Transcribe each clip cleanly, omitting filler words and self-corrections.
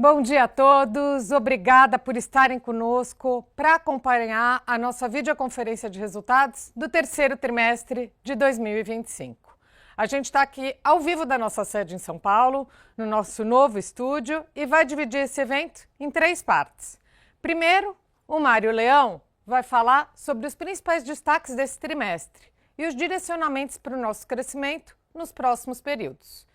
Bom dia a todos, obrigada por estarem conosco para acompanhar a nossa videoconferência de resultados do terceiro trimestre de 2025. A gente está aqui ao vivo da nossa sede em São Paulo, no nosso novo estúdio, e vai dividir esse evento em 3 partes. Primeiro, o Mário Leão vai falar sobre os principais destaques desse trimestre e os direcionamentos para o nosso crescimento nos próximos períodos.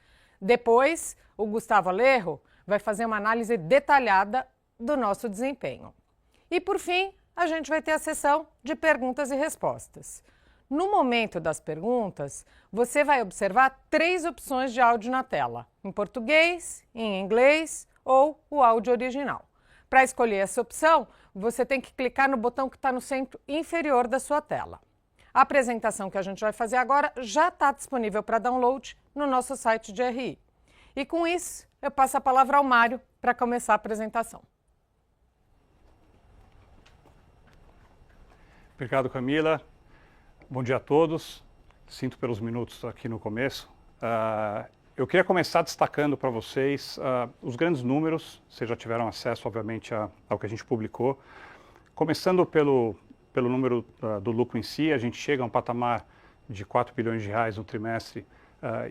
Depois, o Gustavo Alejo vai fazer uma análise detalhada do nosso desempenho. E, por fim, a gente vai ter a sessão de perguntas e respostas. No momento das perguntas, você vai observar 3 opções de áudio na tela, em português, em inglês ou o áudio original. Para escolher essa opção, você tem que clicar no botão que está no centro inferior da sua tela. A apresentação que a gente vai fazer agora já está disponível para download no nosso site de RI. E com isso, eu passo a palavra ao Mário para começar a apresentação. Obrigado, Camila. Bom dia a todos. Sinto pelos minutos aqui no começo. Eu queria começar destacando para vocês os grandes números. Vocês já tiveram acesso, obviamente, ao que a gente publicou. Começando pelo número do lucro em si, a gente chega a um patamar de 4 bilhões de reais no trimestre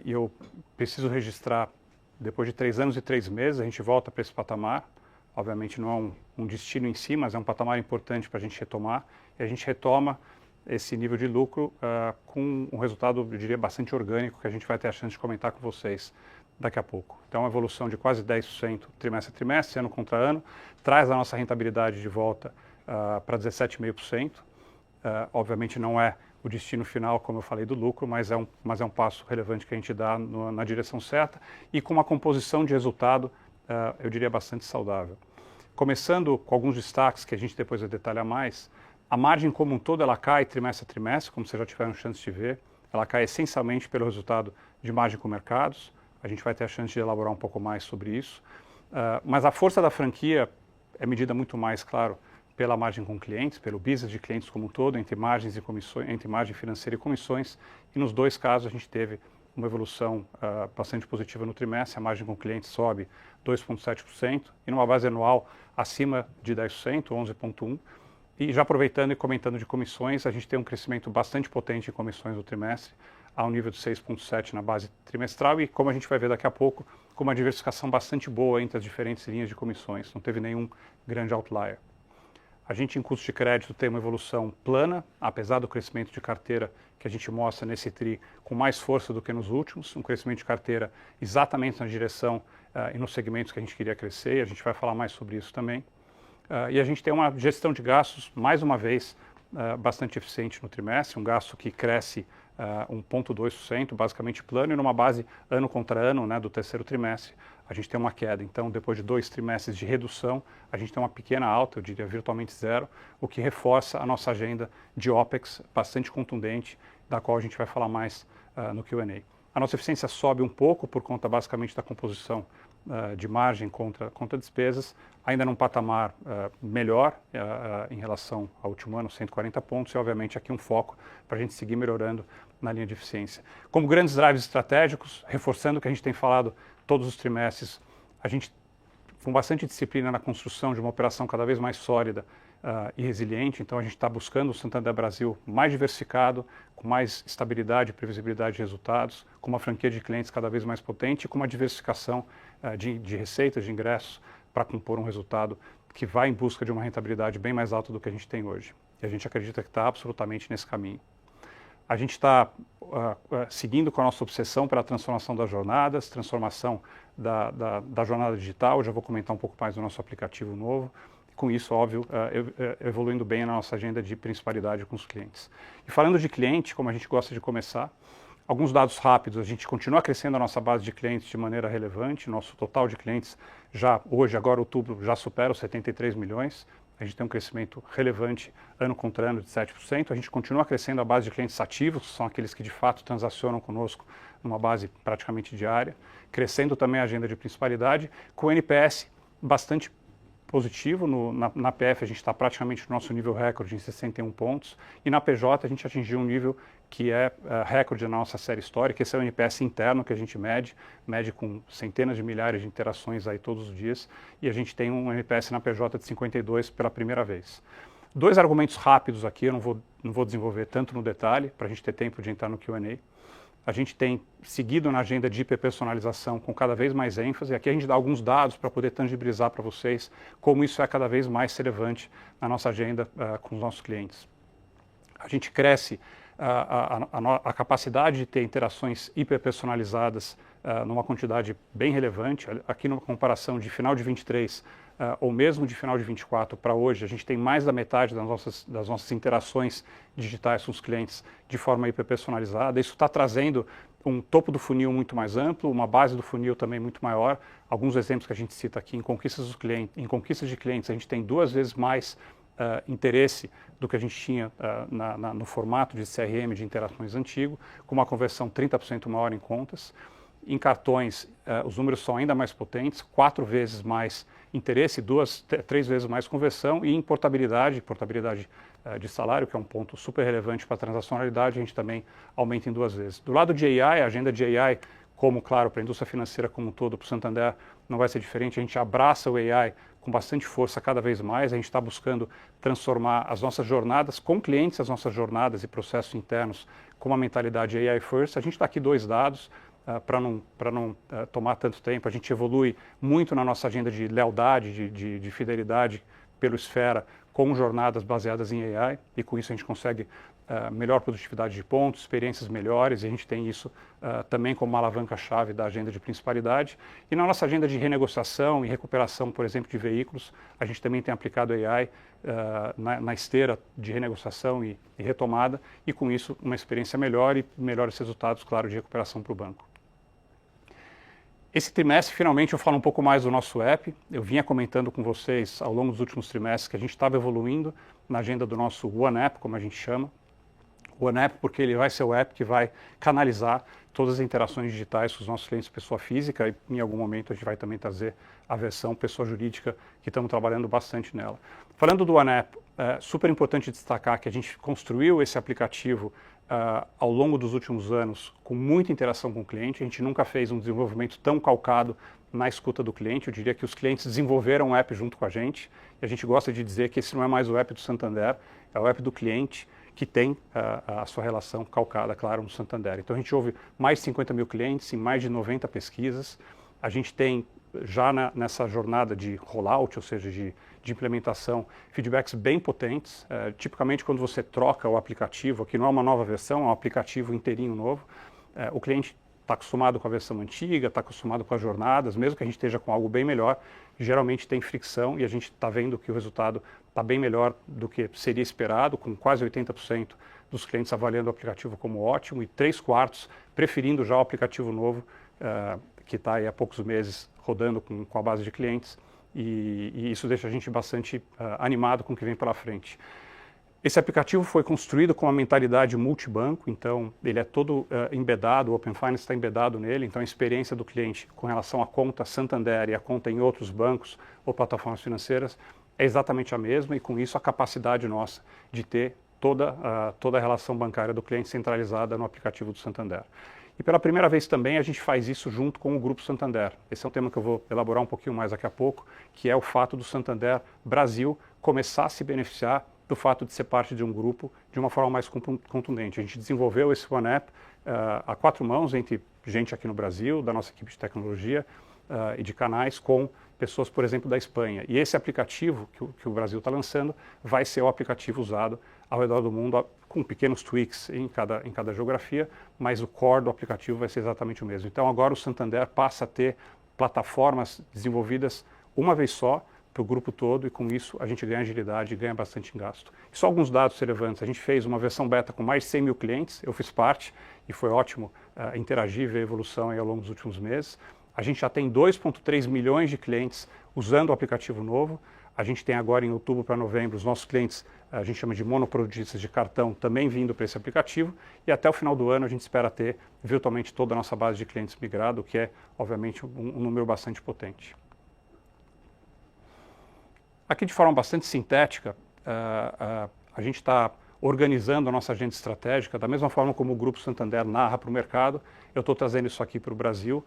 e eu preciso registrar. Depois de 3 anos e 3 meses, a gente volta para esse patamar. Obviamente não é um destino em si, mas é um patamar importante para a gente retomar. E a gente retoma esse nível de lucro com um resultado, eu diria, bastante orgânico, que a gente vai ter a chance de comentar com vocês daqui a pouco. Então, uma evolução de quase 10% trimestre a trimestre, ano contra ano, traz a nossa rentabilidade de volta para 17,5%. Obviamente não é o destino final, como eu falei, do lucro, mas é um passo relevante que a gente dá na direção certa e com uma composição de resultado, eu diria, bastante saudável. Começando com alguns destaques que a gente depois vai detalhar mais, a margem como um todo ela cai trimestre a trimestre, como vocês já tiveram chance de ver, ela cai essencialmente pelo resultado de margem com mercados, a gente vai ter a chance de elaborar um pouco mais sobre isso, mas a força da franquia é medida muito mais, claro, pela margem com clientes, pelo business de clientes como um todo, entre margens e comissões, entre margem financeira e comissões, e nos 2 casos a gente teve uma evolução bastante positiva no trimestre, a margem com clientes sobe 2,7% e numa base anual acima de 10%, 11,1%, e já aproveitando e comentando de comissões, a gente tem um crescimento bastante potente em comissões no trimestre, a um nível de 6,7% na base trimestral e, como a gente vai ver daqui a pouco, com uma diversificação bastante boa entre as diferentes linhas de comissões, não teve nenhum grande outlier. A gente, em custo de crédito, tem uma evolução plana, apesar do crescimento de carteira que a gente mostra nesse TRI com mais força do que nos últimos, um crescimento de carteira exatamente na direção e nos segmentos que a gente queria crescer, a gente vai falar mais sobre isso também. E a gente tem uma gestão de gastos, mais uma vez, bastante eficiente no trimestre, um gasto que cresce 1,2%, basicamente plano, e numa base ano contra ano, né, do terceiro trimestre, a gente tem uma queda. Então, depois de 2 trimestres de redução, a gente tem uma pequena alta, eu diria virtualmente zero, o que reforça a nossa agenda de OPEX bastante contundente, da qual a gente vai falar mais no Q&A. A nossa eficiência sobe um pouco por conta basicamente da composição de margem contra despesas, ainda num patamar melhor em relação ao último ano, 140 pontos, e obviamente aqui um foco para a gente seguir melhorando na linha de eficiência. Como grandes drives estratégicos, reforçando o que a gente tem falado todos os trimestres, a gente com bastante disciplina na construção de uma operação cada vez mais sólida e resiliente, então a gente está buscando o Santander Brasil mais diversificado, com mais estabilidade e previsibilidade de resultados, com uma franquia de clientes cada vez mais potente e com uma diversificação de receitas, de ingressos, para compor um resultado que vai em busca de uma rentabilidade bem mais alta do que a gente tem hoje. E a gente acredita que está absolutamente nesse caminho. A gente está seguindo com a nossa obsessão pela transformação das jornadas, transformação da jornada digital. Eu já vou comentar um pouco mais do nosso aplicativo novo. Com isso, óbvio, evoluindo bem na nossa agenda de principalidade com os clientes. E falando de cliente, como a gente gosta de começar, alguns dados rápidos, a gente continua crescendo a nossa base de clientes de maneira relevante, nosso total de clientes já hoje, agora outubro, já supera os 73 milhões, a gente tem um crescimento relevante ano contra ano de 7%, a gente continua crescendo a base de clientes ativos, são aqueles que de fato transacionam conosco numa base praticamente diária, crescendo também a agenda de principalidade, com o NPS bastante positivo. Na PF a gente está praticamente no nosso nível recorde em 61 pontos e na PJ a gente atingiu um nível que é recorde na nossa série histórica. Esse é o NPS interno que a gente mede com centenas de milhares de interações aí todos os dias, e a gente tem um NPS na PJ de 52 pela primeira vez. Dois argumentos rápidos aqui, eu não vou desenvolver tanto no detalhe, para a gente ter tempo de entrar no Q&A. A gente tem seguido na agenda de hiperpersonalização com cada vez mais ênfase. Aqui a gente dá alguns dados para poder tangibilizar para vocês como isso é cada vez mais relevante na nossa agenda com os nossos clientes. A gente cresce a capacidade de ter interações hiperpersonalizadas numa quantidade bem relevante. Aqui numa comparação de final de 23 ou mesmo de final de 24 para hoje, a gente tem mais da metade das nossas interações digitais com os clientes de forma hiperpersonalizada. Isso está trazendo um topo do funil muito mais amplo, uma base do funil também muito maior. Alguns exemplos que a gente cita aqui, em conquistas de clientes, a gente tem 2 vezes mais interesse do que a gente tinha no formato de CRM de interações antigo, com uma conversão 30% maior em contas. Em cartões, os números são ainda mais potentes, 4 vezes mais interesse, 3 vezes mais conversão, e em portabilidade de salário, que é um ponto super relevante para a transacionalidade, a gente também aumenta em 2 vezes. Do lado de AI, a agenda de AI, como, claro, para a indústria financeira como um todo, para o Santander, não vai ser diferente. A gente abraça o AI com bastante força cada vez mais. A gente está buscando transformar as nossas jornadas com clientes, as nossas jornadas e processos internos com uma mentalidade AI first. A gente está aqui 2 dados para não tomar tanto tempo. A gente evolui muito na nossa agenda de lealdade, de fidelidade pelo Esfera, com jornadas baseadas em AI, e com isso a gente consegue melhor produtividade de pontos, experiências melhores, e a gente tem isso também como uma alavanca-chave da agenda de principalidade. E na nossa agenda de renegociação e recuperação, por exemplo, de veículos, a gente também tem aplicado AI na esteira de renegociação e retomada, e com isso uma experiência melhor e melhores resultados, claro, de recuperação para o banco. Esse trimestre, finalmente, eu falo um pouco mais do nosso app. Eu vinha comentando com vocês ao longo dos últimos trimestres que a gente estava evoluindo na agenda do nosso One App, como a gente chama. O One App porque ele vai ser o app que vai canalizar todas as interações digitais com os nossos clientes pessoa física, e em algum momento a gente vai também trazer a versão pessoa jurídica, que estamos trabalhando bastante nela. Falando do One App, é super importante destacar que a gente construiu esse aplicativo ao longo dos últimos anos com muita interação com o cliente. A gente nunca fez um desenvolvimento tão calcado na escuta do cliente. Eu diria que os clientes desenvolveram o app junto com a gente, e a gente gosta de dizer que esse não é mais o app do Santander, é o app do cliente, que tem a sua relação calcada, claro, no Santander. Então a gente ouve mais de 50 mil clientes em mais de 90 pesquisas. A gente tem já nessa jornada de rollout, ou seja, de implementação, feedbacks bem potentes. Tipicamente quando você troca o aplicativo, aqui não é uma nova versão, é um aplicativo inteirinho novo, o cliente está acostumado com a versão antiga, está acostumado com as jornadas, mesmo que a gente esteja com algo bem melhor, geralmente tem fricção, e a gente está vendo que o resultado está bem melhor do que seria esperado, com quase 80% dos clientes avaliando o aplicativo como ótimo e 3/4 preferindo já o aplicativo novo, que está aí há poucos meses rodando com a base de clientes, e isso deixa a gente bastante animado com o que vem pela frente. Esse aplicativo foi construído com uma mentalidade multibanco, então ele é todo embedado, o Open Finance está embedado nele, então a experiência do cliente com relação à conta Santander e a conta em outros bancos ou plataformas financeiras é exatamente a mesma, e com isso a capacidade nossa de ter toda a relação bancária do cliente centralizada no aplicativo do Santander. E pela primeira vez também a gente faz isso junto com o Grupo Santander. Esse é um tema que eu vou elaborar um pouquinho mais daqui a pouco, que é o fato do Santander Brasil começar a se beneficiar do fato de ser parte de um grupo de uma forma mais contundente. A gente desenvolveu esse One App a 4 mãos, entre gente aqui no Brasil, da nossa equipe de tecnologia e de canais, com pessoas, por exemplo, da Espanha. E esse aplicativo que o Brasil está lançando vai ser o aplicativo usado ao redor do mundo, com pequenos tweaks em cada geografia, mas o core do aplicativo vai ser exatamente o mesmo. Então agora o Santander passa a ter plataformas desenvolvidas uma vez só, para o grupo todo, e com isso a gente ganha agilidade e ganha bastante em gasto. E só alguns dados relevantes: a gente fez uma versão beta com mais de 100 mil clientes, eu fiz parte, e foi ótimo interagir e ver a evolução aí ao longo dos últimos meses. A gente já tem 2,3 milhões de clientes usando o aplicativo novo. A gente tem agora em outubro para novembro os nossos clientes, a gente chama de monoprodutistas de cartão, também vindo para esse aplicativo, e até o final do ano a gente espera ter virtualmente toda a nossa base de clientes migrado, o que é obviamente um número bastante potente. Aqui de forma bastante sintética, a gente está organizando a nossa agenda estratégica da mesma forma como o Grupo Santander narra para o mercado. Eu estou trazendo isso aqui para o Brasil,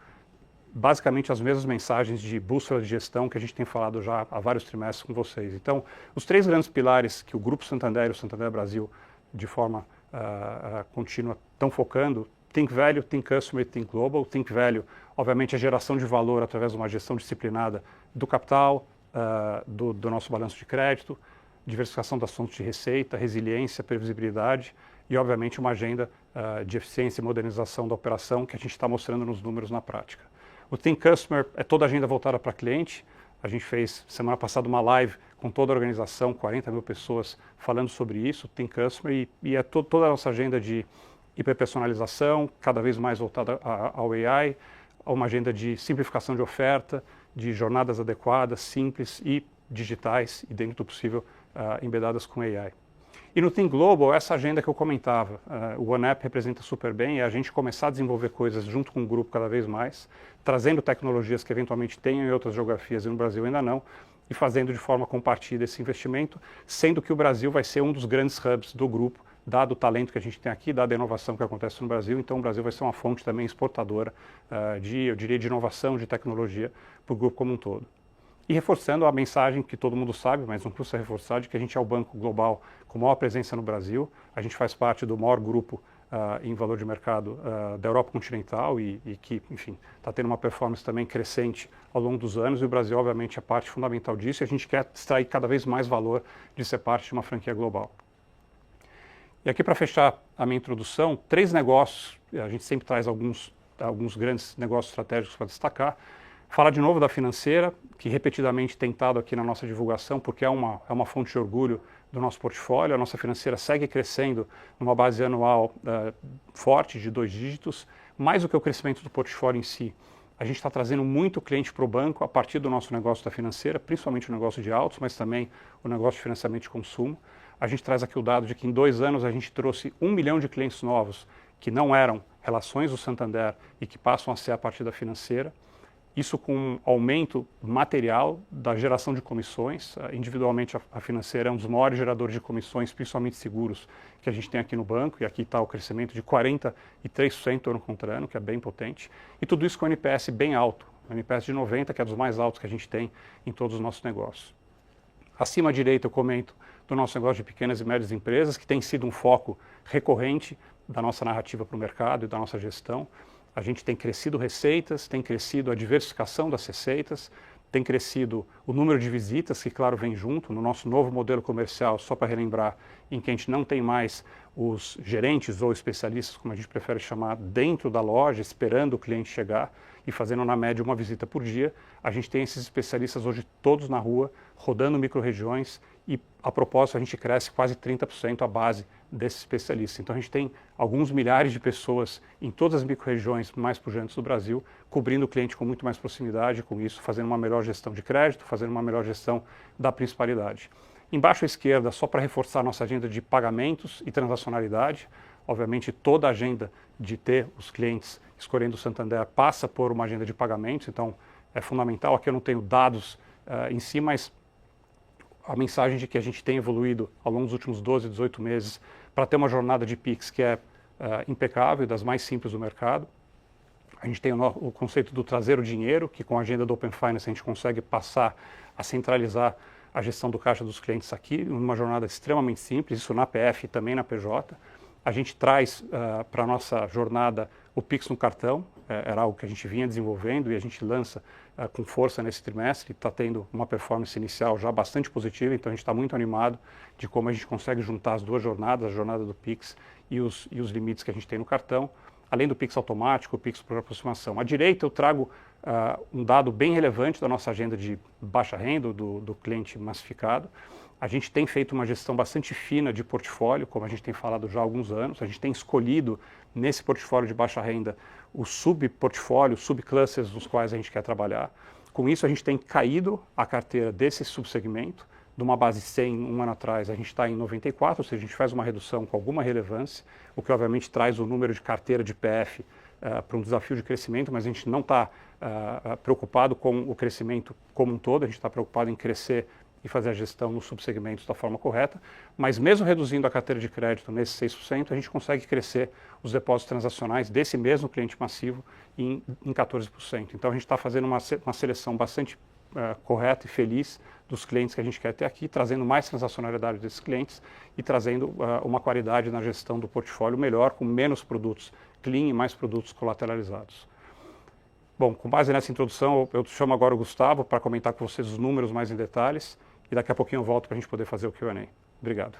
basicamente as mesmas mensagens de bússola de gestão que a gente tem falado já há vários trimestres com vocês. Então, os 3 grandes pilares que o Grupo Santander e o Santander Brasil, de forma contínua, estão focando: Think Value, Think Customer e Think Global. Think Value, obviamente, a geração de valor através de uma gestão disciplinada do capital, do nosso balanço de crédito, diversificação das fontes de receita, resiliência, previsibilidade e, obviamente, uma agenda de eficiência e modernização da operação que a gente está mostrando nos números na prática. O Think Customer é toda a agenda voltada para cliente. A gente fez semana passada uma live com toda a organização, 40 mil pessoas falando sobre isso, Think Customer, e é toda a nossa agenda de hiperpersonalização, cada vez mais voltada ao AI, uma agenda de simplificação de oferta, de jornadas adequadas, simples e digitais, e dentro do possível embedadas com AI. E no Think Global, essa agenda que eu comentava, o OneApp representa super bem, é a gente começar a desenvolver coisas junto com o grupo cada vez mais, trazendo tecnologias que eventualmente tenham em outras geografias e no Brasil ainda não, e fazendo de forma compartilhada esse investimento, sendo que o Brasil vai ser um dos grandes hubs do grupo, dado o talento que a gente tem aqui, dada a inovação que acontece no Brasil. Então o Brasil vai ser uma fonte também exportadora eu diria, de inovação, de tecnologia para o grupo como um todo. E reforçando a mensagem que todo mundo sabe, mas não custa reforçar, de que a gente é o banco global com maior presença no Brasil. A gente faz parte do maior grupo em valor de mercado da Europa continental e que, enfim, está tendo uma performance também crescente ao longo dos anos. E o Brasil, obviamente, é parte fundamental disso. E a gente quer extrair cada vez mais valor de ser parte de uma franquia global. E aqui, para fechar a minha introdução, 3 negócios. A gente sempre traz alguns grandes negócios estratégicos para destacar. Falar de novo da financeira, que repetidamente tem estado aqui na nossa divulgação, porque é uma fonte de orgulho do nosso portfólio. A nossa financeira segue crescendo numa base anual forte de 2 dígitos, mais do que o crescimento do portfólio em si. A gente está trazendo muito cliente para o banco a partir do nosso negócio da financeira, principalmente o negócio de autos, mas também o negócio de financiamento de consumo. A gente traz aqui o dado de que em 2 anos a gente trouxe 1 milhão de clientes novos que não eram relações do Santander e que passam a ser a partir da financeira. Isso com um aumento material da geração de comissões. Individualmente, a financeira é um dos maiores geradores de comissões, principalmente seguros, que a gente tem aqui no banco. E aqui está o crescimento de 43% ano contra ano, que é bem potente. E tudo isso com o NPS bem alto. O NPS de 90, que é dos mais altos que a gente tem em todos os nossos negócios. Acima à direita, eu comento do nosso negócio de pequenas e médias empresas, que tem sido um foco recorrente da nossa narrativa para o mercado e da nossa gestão. A gente tem crescido receitas, tem crescido a diversificação das receitas, tem crescido o número de visitas, que claro vem junto, no nosso novo modelo comercial, só para relembrar, em que a gente não tem mais os gerentes ou especialistas, como a gente prefere chamar, dentro da loja, esperando o cliente chegar e fazendo na média uma visita por dia. A gente tem esses especialistas hoje todos na rua, rodando micro-regiões e, a propósito, a gente cresce quase 30% a base desses especialistas. Então a gente tem alguns milhares de pessoas em todas as micro-regiões mais pujantes do Brasil, cobrindo o cliente com muito mais proximidade, com isso fazendo uma melhor gestão de crédito, fazendo uma melhor gestão da principalidade. Embaixo à esquerda, só para reforçar nossa agenda de pagamentos e transacionalidade, obviamente toda a agenda de ter os clientes escolhendo o Santander passa por uma agenda de pagamentos, então é fundamental. Aqui eu não tenho dados em si, mas a mensagem de que a gente tem evoluído ao longo dos últimos 12, 18 meses para ter uma jornada de Pix que é impecável, das mais simples do mercado. A gente tem o conceito do trazer o dinheiro, que com a agenda do Open Finance a gente consegue passar a centralizar a gestão do caixa dos clientes aqui, numa jornada extremamente simples, isso na PF e também na PJ. A gente traz para a nossa jornada o Pix no cartão, era algo que a gente vinha desenvolvendo e a gente lança com força nesse trimestre, está tendo uma performance inicial já bastante positiva, então a gente está muito animado de como a gente consegue juntar as duas jornadas, a jornada do Pix e os limites que a gente tem no cartão, além do Pix automático, o Pix por aproximação. À direita eu trago um dado bem relevante da nossa agenda de baixa renda, do cliente massificado. A gente tem feito uma gestão bastante fina de portfólio, como a gente tem falado já há alguns anos. A gente tem escolhido nesse portfólio de baixa renda os subportfólios, subclusters nos quais a gente quer trabalhar. Com isso, a gente tem caído a carteira desse subsegmento. De uma base 100, um ano atrás, a gente está em 94, ou seja, a gente faz uma redução com alguma relevância, o que obviamente traz o número de carteira de PF para um desafio de crescimento, mas a gente não está preocupado com o crescimento como um todo, a gente está preocupado em crescer e fazer a gestão nos subsegmentos da forma correta, mas mesmo reduzindo a carteira de crédito nesses 6%, a gente consegue crescer os depósitos transacionais desse mesmo cliente massivo em 14%. Então a gente está fazendo uma seleção bastante correta e feliz dos clientes que a gente quer ter aqui, trazendo mais transacionalidade desses clientes e trazendo uma qualidade na gestão do portfólio melhor, com menos produtos clean e mais produtos colateralizados. Bom, com base nessa introdução, eu chamo agora o Gustavo para comentar com vocês os números mais em detalhes e daqui a pouquinho eu volto para a gente poder fazer o Q&A. Obrigado.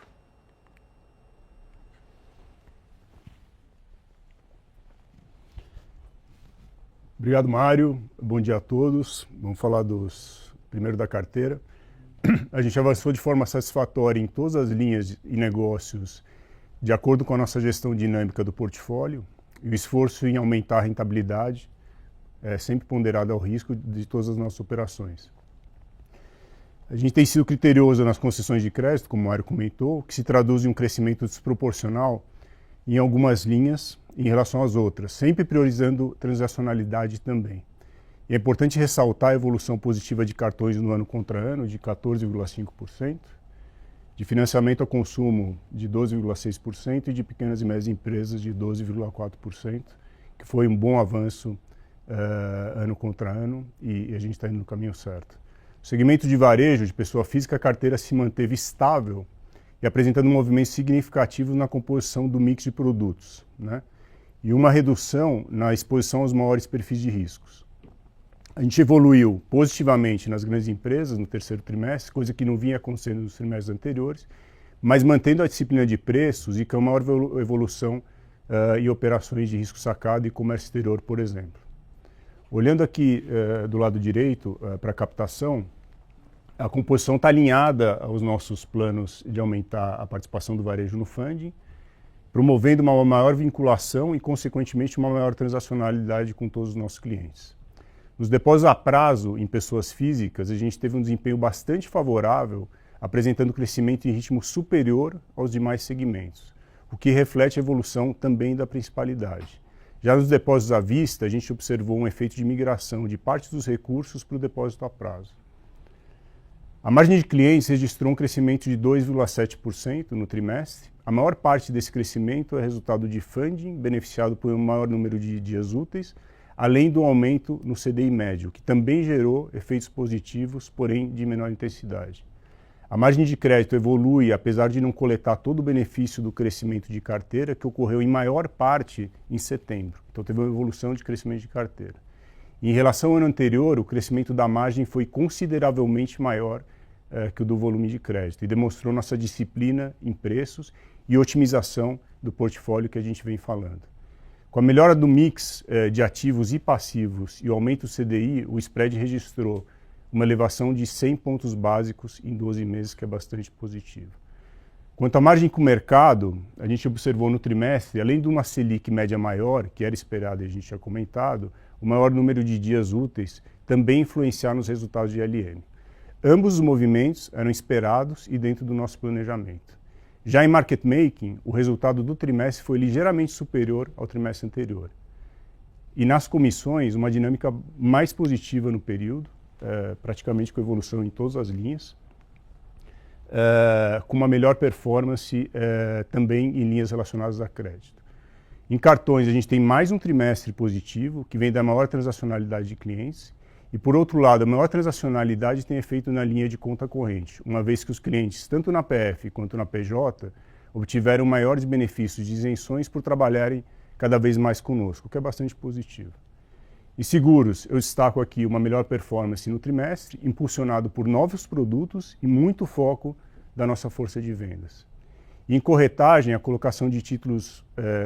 Obrigado, Mário. Bom dia a todos. Vamos falar primeiro da carteira. A gente avançou de forma satisfatória em todas as linhas e negócios de acordo com a nossa gestão dinâmica do portfólio e o esforço em aumentar a rentabilidade sempre ponderado ao risco de todas as nossas operações. A gente tem sido criterioso nas concessões de crédito, como o Mário comentou, que se traduz em um crescimento desproporcional em algumas linhas em relação às outras, sempre priorizando transacionalidade também. E é importante ressaltar a evolução positiva de cartões no ano contra ano, de 14,5%, de financiamento ao consumo de 12,6% e de pequenas e médias empresas de 12,4%, que foi um bom avanço ano contra ano e a gente está indo no caminho certo. O segmento de varejo de pessoa física, a carteira se manteve estável e apresentando um movimento significativo na composição do mix de produtos, né? E uma redução na exposição aos maiores perfis de riscos. A gente evoluiu positivamente nas grandes empresas no terceiro trimestre, coisa que não vinha acontecendo nos trimestres anteriores, mas mantendo a disciplina de preços e com a maior evolução em operações de risco sacado e comércio exterior, por exemplo. Olhando aqui do lado direito para a captação, a composição está alinhada aos nossos planos de aumentar a participação do varejo no funding, promovendo uma maior vinculação e, consequentemente, uma maior transacionalidade com todos os nossos clientes. Nos depósitos a prazo em pessoas físicas, a gente teve um desempenho bastante favorável, apresentando crescimento em ritmo superior aos demais segmentos, o que reflete a evolução também da principalidade. Já nos depósitos à vista, a gente observou um efeito de migração de parte dos recursos para o depósito a prazo. A margem de clientes registrou um crescimento de 2,7% no trimestre. A maior parte desse crescimento é resultado de funding, beneficiado por um maior número de dias úteis, além do aumento no CDI médio, que também gerou efeitos positivos, porém de menor intensidade. A margem de crédito evolui, apesar de não coletar todo o benefício do crescimento de carteira, que ocorreu em maior parte em setembro. Então teve uma evolução de crescimento de carteira. Em relação ao ano anterior, o crescimento da margem foi consideravelmente maior que o do volume de crédito e demonstrou nossa disciplina em preços e otimização do portfólio que a gente vem falando. Com a melhora do mix de ativos e passivos e o aumento do CDI, o spread registrou uma elevação de 100 pontos básicos em 12 meses, que é bastante positivo. Quanto à margem com o mercado, a gente observou no trimestre, além de uma Selic média maior, que era esperada e a gente tinha comentado, o maior número de dias úteis também influenciaram nos resultados de LM. Ambos os movimentos eram esperados e dentro do nosso planejamento. Já em market making, o resultado do trimestre foi ligeiramente superior ao trimestre anterior. E nas comissões, uma dinâmica mais positiva no período, praticamente com evolução em todas as linhas, com uma melhor performance também em linhas relacionadas a crédito. Em cartões, a gente tem mais um trimestre positivo, que vem da maior transacionalidade de clientes, e por outro lado, a maior transacionalidade tem efeito na linha de conta corrente, uma vez que os clientes, tanto na PF quanto na PJ, obtiveram maiores benefícios de isenções por trabalharem cada vez mais conosco, o que é bastante positivo. Em seguros, eu destaco aqui uma melhor performance no trimestre, impulsionado por novos produtos e muito foco da nossa força de vendas. E em corretagem, a colocação de títulos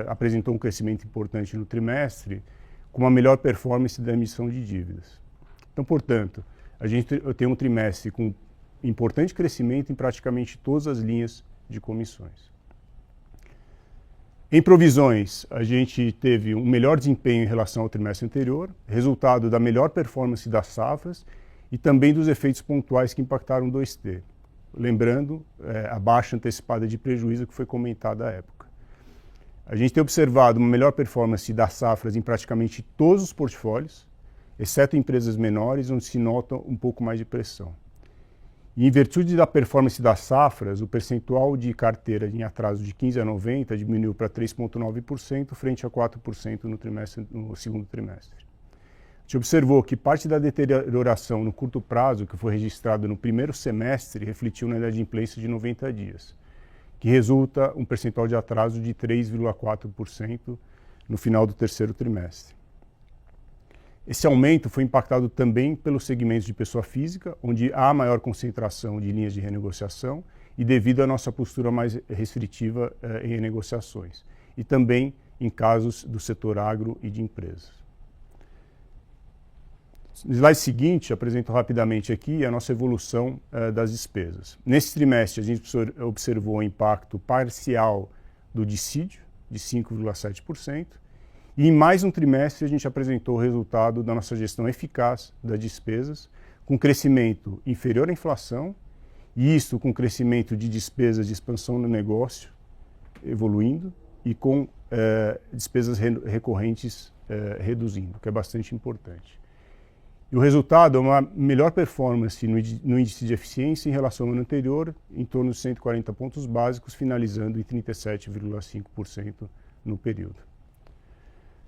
apresentou um crescimento importante no trimestre, com uma melhor performance da emissão de dívidas. Então, portanto, eu tenho um trimestre com importante crescimento em praticamente todas as linhas de comissões. Em provisões, a gente teve um melhor desempenho em relação ao trimestre anterior, resultado da melhor performance das safras e também dos efeitos pontuais que impactaram o 2T. Lembrando a baixa antecipada de prejuízo que foi comentada à época. A gente tem observado uma melhor performance das safras em praticamente todos os portfólios, exceto em empresas menores, onde se nota um pouco mais de pressão. E em virtude da performance das safras, o percentual de carteira em atraso de 15 a 90 diminuiu para 3,9% frente a 4% no segundo trimestre. A gente observou que parte da deterioração no curto prazo, que foi registrado no primeiro semestre, refletiu na inadimplência de 90 dias, que resulta um percentual de atraso de 3,4% no final do terceiro trimestre. Esse aumento foi impactado também pelos segmentos de pessoa física, onde há maior concentração de linhas de renegociação e devido à nossa postura mais restritiva em renegociações, e também em casos do setor agro e de empresas. No slide seguinte, apresento rapidamente aqui a nossa evolução das despesas. Nesse trimestre, a gente observou o impacto parcial do dissídio, de 5,7%, e em mais um trimestre a gente apresentou o resultado da nossa gestão eficaz das despesas, com crescimento inferior à inflação, e isso com crescimento de despesas de expansão do negócio evoluindo e com despesas recorrentes reduzindo, que é bastante importante. E o resultado é uma melhor performance no índice de eficiência em relação ao ano anterior, em torno de 140 pontos básicos, finalizando em 37,5% no período.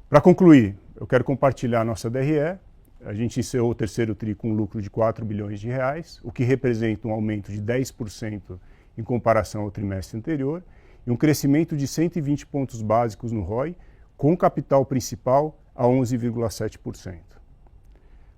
Para concluir, eu quero compartilhar a nossa DRE. A gente encerrou o terceiro TRI com um lucro de 4 bilhões de reais, o que representa um aumento de 10% em comparação ao trimestre anterior e um crescimento de 120 pontos básicos no ROI, com capital principal a 11,7%.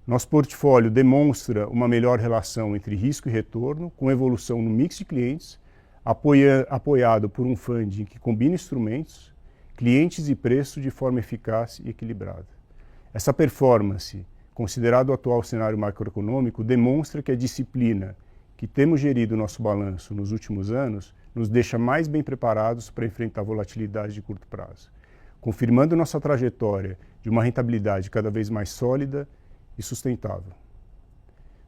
Nosso portfólio demonstra uma melhor relação entre risco e retorno, com evolução no mix de clientes, apoiado por um funding que combina instrumentos, clientes e preço de forma eficaz e equilibrada. Essa performance, considerado o atual cenário macroeconômico, demonstra que a disciplina que temos gerido o nosso balanço nos últimos anos nos deixa mais bem preparados para enfrentar volatilidade de curto prazo, confirmando nossa trajetória de uma rentabilidade cada vez mais sólida e sustentável.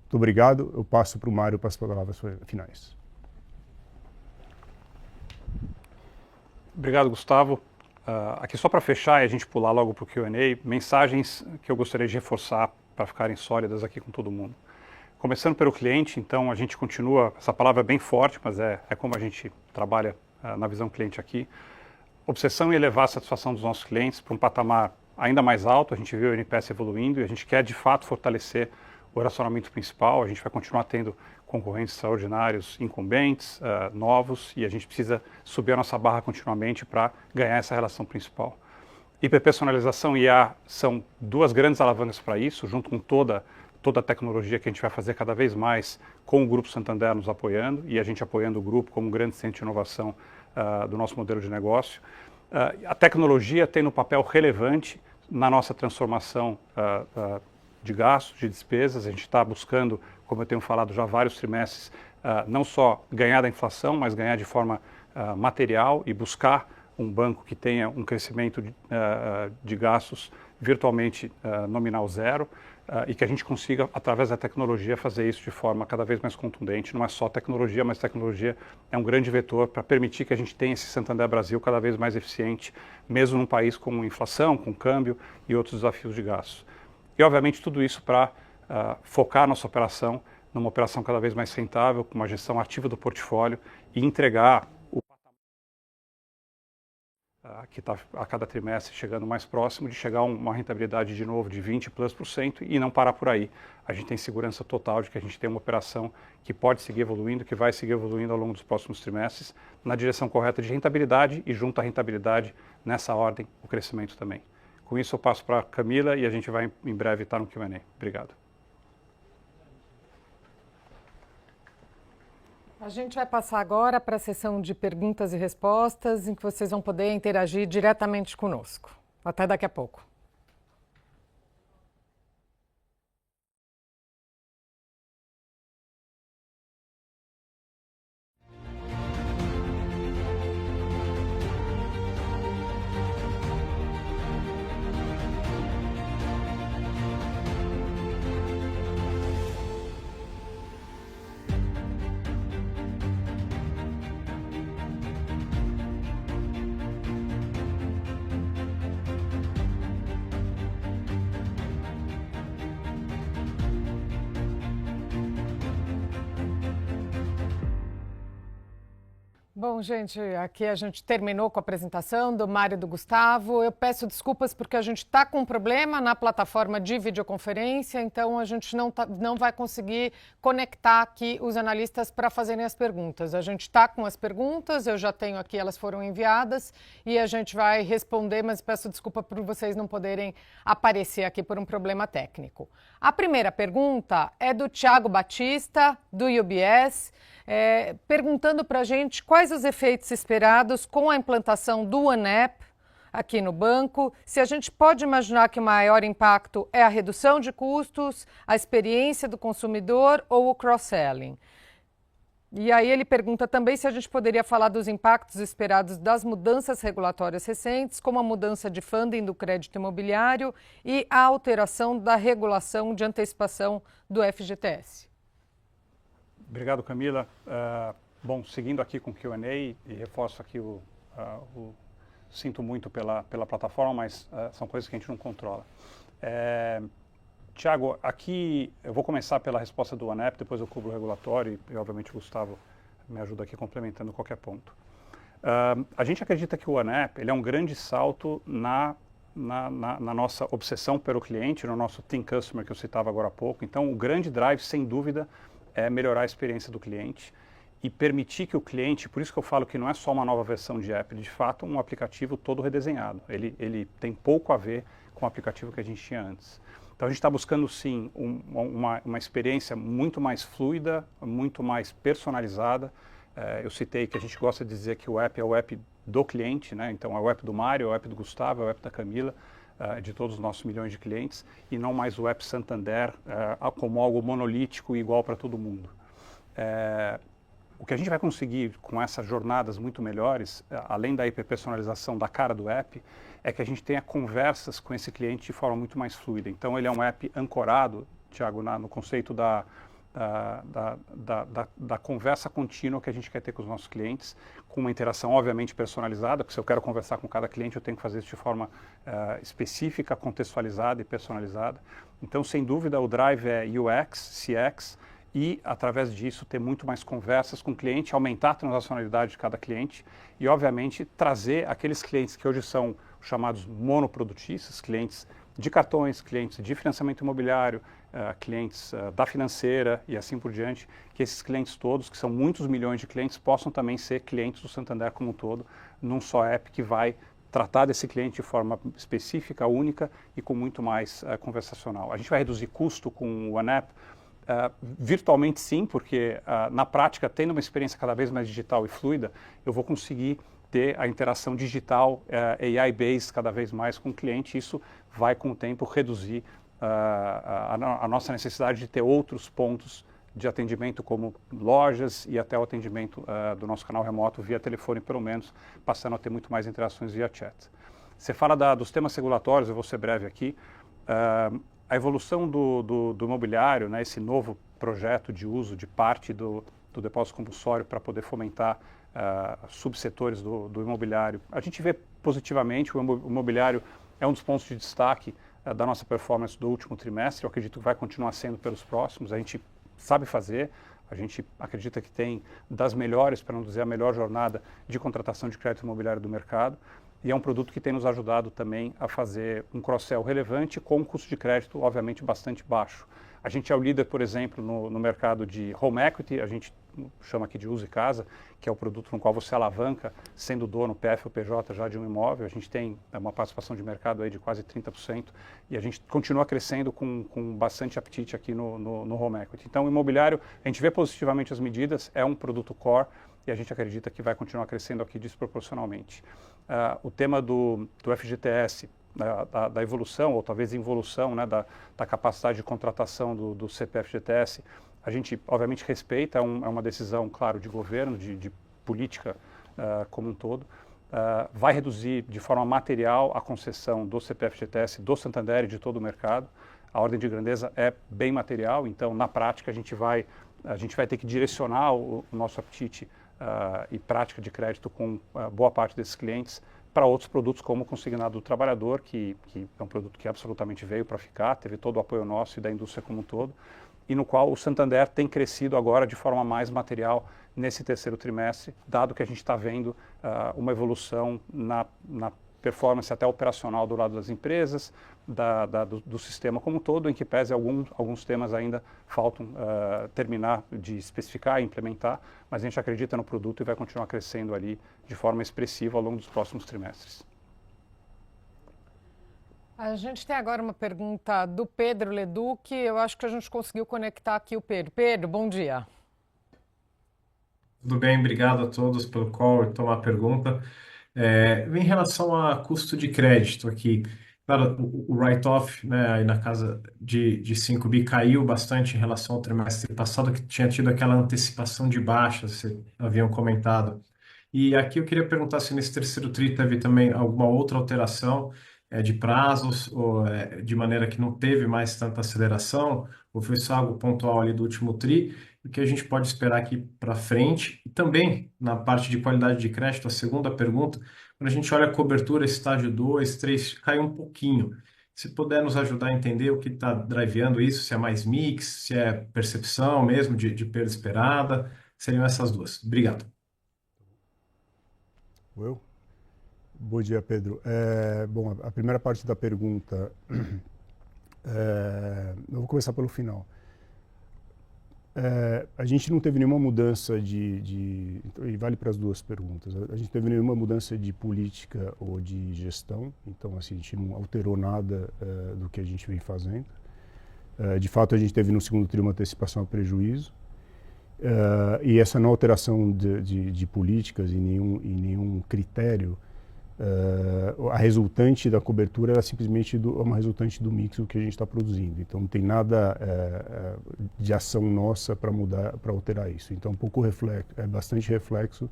Muito obrigado. Eu passo para o Mário para as palavras finais. Obrigado, Gustavo. Aqui só para fechar e a gente pular logo para o Q&A, mensagens que eu gostaria de reforçar para ficarem sólidas aqui com todo mundo. Começando pelo cliente, então a gente continua, essa palavra é bem forte, mas é como a gente trabalha na visão cliente aqui. Obsessão em elevar a satisfação dos nossos clientes para um patamar ainda mais alto, a gente viu o NPS evoluindo e a gente quer de fato fortalecer o relacionamento principal, a gente vai continuar tendo concorrentes extraordinários, incumbentes, novos, e a gente precisa subir a nossa barra continuamente para ganhar essa relação principal. Hiperpersonalização e IA são duas grandes alavancas para isso, junto com toda a tecnologia que a gente vai fazer cada vez mais com o Grupo Santander nos apoiando e a gente apoiando o grupo como um grande centro de inovação do nosso modelo de negócio. A tecnologia tem um papel relevante na nossa transformação de gastos, de despesas. A gente está buscando, como eu tenho falado já há vários trimestres, não só ganhar da inflação, mas ganhar de forma material e buscar um banco que tenha um crescimento de gastos virtualmente nominal zero e que a gente consiga, através da tecnologia, fazer isso de forma cada vez mais contundente. Não é só tecnologia, mas tecnologia é um grande vetor para permitir que a gente tenha esse Santander Brasil cada vez mais eficiente, mesmo num país com inflação, com câmbio e outros desafios de gastos. E, obviamente, tudo isso para focar a nossa operação numa operação cada vez mais rentável, com uma gestão ativa do portfólio e entregar o que está a cada trimestre chegando mais próximo de chegar a uma rentabilidade de novo de 20+% e não parar por aí. A gente tem segurança total de que a gente tem uma operação que pode seguir evoluindo, que vai seguir evoluindo ao longo dos próximos trimestres, na direção correta de rentabilidade e junto à rentabilidade, nessa ordem, o crescimento também. Com isso eu passo para a Camila e a gente vai em breve estar no Q&A. Obrigado. A gente vai passar agora para a sessão de perguntas e respostas, em que vocês vão poder interagir diretamente conosco. Até daqui a pouco. Bom, gente, aqui a gente terminou com a apresentação do Mário e do Gustavo. Eu peço desculpas porque a gente está com um problema na plataforma de videoconferência, então a gente não vai conseguir conectar aqui os analistas para fazerem as perguntas. A gente está com as perguntas, eu já tenho aqui, elas foram enviadas e a gente vai responder, mas peço desculpa por vocês não poderem aparecer aqui por um problema técnico. A primeira pergunta é do Thiago Batista, do UBS, perguntando para a gente quais os efeitos esperados com a implantação do OneApp aqui no banco, se a gente pode imaginar que o maior impacto é a redução de custos, a experiência do consumidor ou o cross-selling. E aí ele pergunta também se a gente poderia falar dos impactos esperados das mudanças regulatórias recentes, como a mudança de funding do crédito imobiliário e a alteração da regulação de antecipação do FGTS. Obrigado, Camila. Bom, seguindo aqui com o Q&A e reforço aqui sinto muito pela plataforma, mas são coisas que a gente não controla. Tiago, aqui eu vou começar pela resposta do OneApp, depois eu cubro o regulatório e obviamente o Gustavo me ajuda aqui complementando qualquer ponto. A gente acredita que o OneApp ele é um grande salto na nossa obsessão pelo cliente, no nosso Team Customer que eu citava agora há pouco. Então, o grande drive, sem dúvida, é melhorar a experiência do cliente e permitir que o cliente, por isso que eu falo que não é só uma nova versão de app, de fato um aplicativo todo redesenhado. Ele tem pouco a ver com o aplicativo que a gente tinha antes. Então a gente está buscando sim uma experiência muito mais fluida, muito mais personalizada. Eu citei que a gente gosta de dizer que o app é o app do cliente, né? Então é o app do Mário, é o app do Gustavo, é o app da Camila, de todos os nossos milhões de clientes, e não mais o app Santander como algo monolítico e igual para todo mundo. O que a gente vai conseguir com essas jornadas muito melhores, além da hiperpersonalização da cara do app, é que a gente tenha conversas com esse cliente de forma muito mais fluida. Então ele é um app ancorado, Thiago, no conceito da conversa contínua que a gente quer ter com os nossos clientes, com uma interação obviamente personalizada, porque se eu quero conversar com cada cliente eu tenho que fazer isso de forma específica, contextualizada e personalizada. Então, sem dúvida, o drive é UX, CX, e através disso ter muito mais conversas com o cliente, aumentar a transacionalidade de cada cliente e, obviamente, trazer aqueles clientes que hoje são chamados monoprodutistas, clientes de cartões, clientes de financiamento imobiliário, clientes da financeira e assim por diante, que esses clientes todos, que são muitos milhões de clientes, possam também ser clientes do Santander como um todo, num só app que vai tratar desse cliente de forma específica, única e com muito mais conversacional. A gente vai reduzir custo com o OneApp? Virtualmente sim, porque na prática, tendo uma experiência cada vez mais digital e fluida, eu vou conseguir ter a interação digital, AI-based cada vez mais com o cliente. Isso vai, com o tempo, reduzir a nossa necessidade de ter outros pontos de atendimento, como lojas e até o atendimento do nosso canal remoto via telefone, pelo menos, passando a ter muito mais interações via chat. Você fala dos temas regulatórios, eu vou ser breve aqui. A evolução do imobiliário, né, esse novo projeto de uso de parte do depósito compulsório para poder fomentar subsetores do imobiliário, a gente vê positivamente. O imobiliário é um dos pontos de destaque da nossa performance do último trimestre. Eu acredito que vai continuar sendo pelos próximos. A gente sabe fazer, a gente acredita que tem das melhores, para não dizer a melhor jornada de contratação de crédito imobiliário do mercado. E é um produto que tem nos ajudado também a fazer um cross-sell relevante com um custo de crédito, obviamente, bastante baixo. A gente é o líder, por exemplo, no mercado de home equity, a gente chama aqui de uso e casa, que é o produto no qual você alavanca, sendo dono PF ou PJ já de um imóvel. A gente tem uma participação de mercado aí de quase 30% e a gente continua crescendo com bastante apetite aqui no home equity. Então, o imobiliário, a gente vê positivamente as medidas, é um produto core e a gente acredita que vai continuar crescendo aqui desproporcionalmente. O tema do FGTS, da evolução, ou talvez involução, né, da capacidade de contratação do CPF-GTS, a gente obviamente respeita, é uma decisão, claro, de governo, de política como um todo. Vai reduzir de forma material a concessão do CPF-GTS do Santander e de todo o mercado. A ordem de grandeza é bem material, então na prática a gente vai ter que direcionar o nosso apetite e prática de crédito com boa parte desses clientes para outros produtos como o consignado do trabalhador, que é um produto que absolutamente veio para ficar, teve todo o apoio nosso e da indústria como um todo. e no qual o Santander tem crescido agora de forma mais material nesse terceiro trimestre, dado que a gente está vendo uma evolução na performance até operacional do lado das empresas, do sistema como um todo, em que pese alguns temas ainda faltam terminar de especificar e implementar, mas a gente acredita no produto e vai continuar crescendo ali de forma expressiva ao longo dos próximos trimestres. A gente tem agora uma pergunta do Pedro Leduc. Eu acho que a gente conseguiu conectar aqui o Pedro. Pedro, bom dia. Tudo bem, obrigado a todos pelo call e tomar a pergunta. Em relação a custo de crédito aqui, claro, o write-off, né, aí na casa de 5 bi caiu bastante em relação ao trimestre passado, que tinha tido aquela antecipação de baixa, vocês haviam comentado. E aqui eu queria perguntar se nesse terceiro tri teve também alguma outra alteração de prazos, ou de maneira que não teve mais tanta aceleração, ou foi só algo pontual ali do último tri, o que a gente pode esperar aqui para frente. E também na parte de qualidade de crédito, a segunda pergunta, quando a gente olha a cobertura estágio 2, 3, caiu um pouquinho. Se puder nos ajudar a entender o que está driveando isso, se é mais mix, se é percepção mesmo de perda esperada, seriam essas duas. Obrigado. Eu? Bom dia, Pedro. Bom, a primeira parte da pergunta, eu vou começar pelo final. A gente não teve nenhuma mudança e vale para as duas perguntas, a gente não teve nenhuma mudança de política ou de gestão, então assim, a gente não alterou nada do que a gente vem fazendo. De fato, a gente teve no segundo tri uma antecipação a prejuízo, e essa não alteração de políticas e nenhum critério, a resultante da cobertura era simplesmente uma resultante do mix do que a gente está produzindo. Então não tem nada de ação nossa para mudar, para alterar isso. Então é bastante reflexo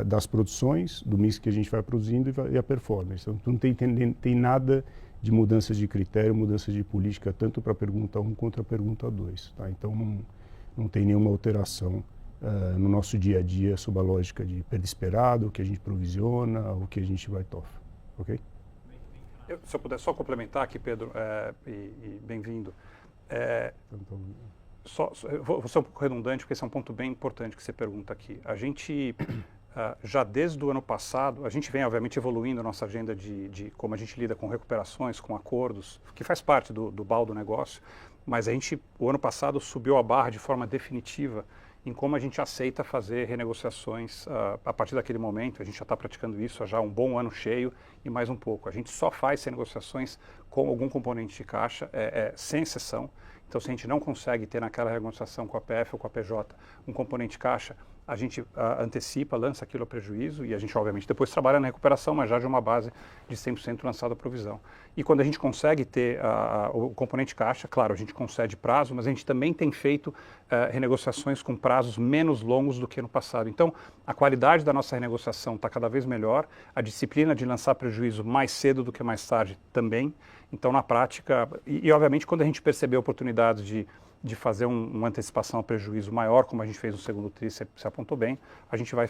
das produções, do mix que a gente vai produzindo e a performance. Então não tem nada de mudança de critério, mudança de política, tanto para a pergunta 1 quanto a pergunta 2. Tá? Então não tem nenhuma alteração no nosso dia a dia sob a lógica de perda esperada, o que a gente provisiona, o que a gente write off, ok? Se eu puder só complementar aqui, Pedro, e bem-vindo. Vou ser um pouco redundante, porque esse é um ponto bem importante que você pergunta aqui. A gente, já desde o ano passado, a gente vem, obviamente, evoluindo a nossa agenda de como a gente lida com recuperações, com acordos, que faz parte do BAU do negócio, mas a gente, o ano passado, subiu a barra de forma definitiva em como a gente aceita fazer renegociações a partir daquele momento. A gente já está praticando isso há já um bom ano cheio e mais um pouco. A gente só faz renegociações com algum componente de caixa, sem exceção. Então, se a gente não consegue ter naquela renegociação com a PF ou com a PJ um componente de caixa, a gente antecipa, lança aquilo a prejuízo e a gente, obviamente, depois trabalha na recuperação, mas já de uma base de 100% lançada a provisão. E quando a gente consegue ter o componente caixa, claro, a gente concede prazo, mas a gente também tem feito renegociações com prazos menos longos do que no passado. Então, a qualidade da nossa renegociação está cada vez melhor, a disciplina de lançar prejuízo mais cedo do que mais tarde também. Então, na prática, obviamente, quando a gente perceber oportunidades de fazer uma antecipação a prejuízo maior, como a gente fez no segundo tri, você apontou bem, a gente vai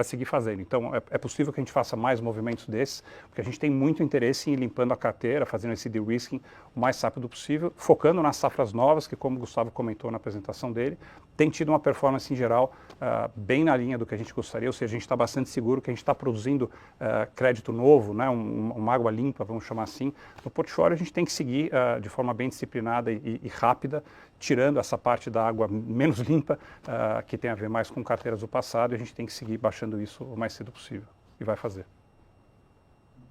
seguir fazendo. Então, é possível que a gente faça mais movimentos desses, porque a gente tem muito interesse em ir limpando a carteira, fazendo esse de-risking o mais rápido possível, focando nas safras novas, que, como o Gustavo comentou na apresentação dele, tem tido uma performance em geral bem na linha do que a gente gostaria, ou seja, a gente está bastante seguro que a gente está produzindo crédito novo, né, uma água limpa, vamos chamar assim. No portfólio, a gente tem que seguir de forma bem disciplinada e rápida, tirando essa parte da água menos limpa, que tem a ver mais com carteiras do passado, e a gente tem que seguir baixando isso o mais cedo possível. E vai fazer.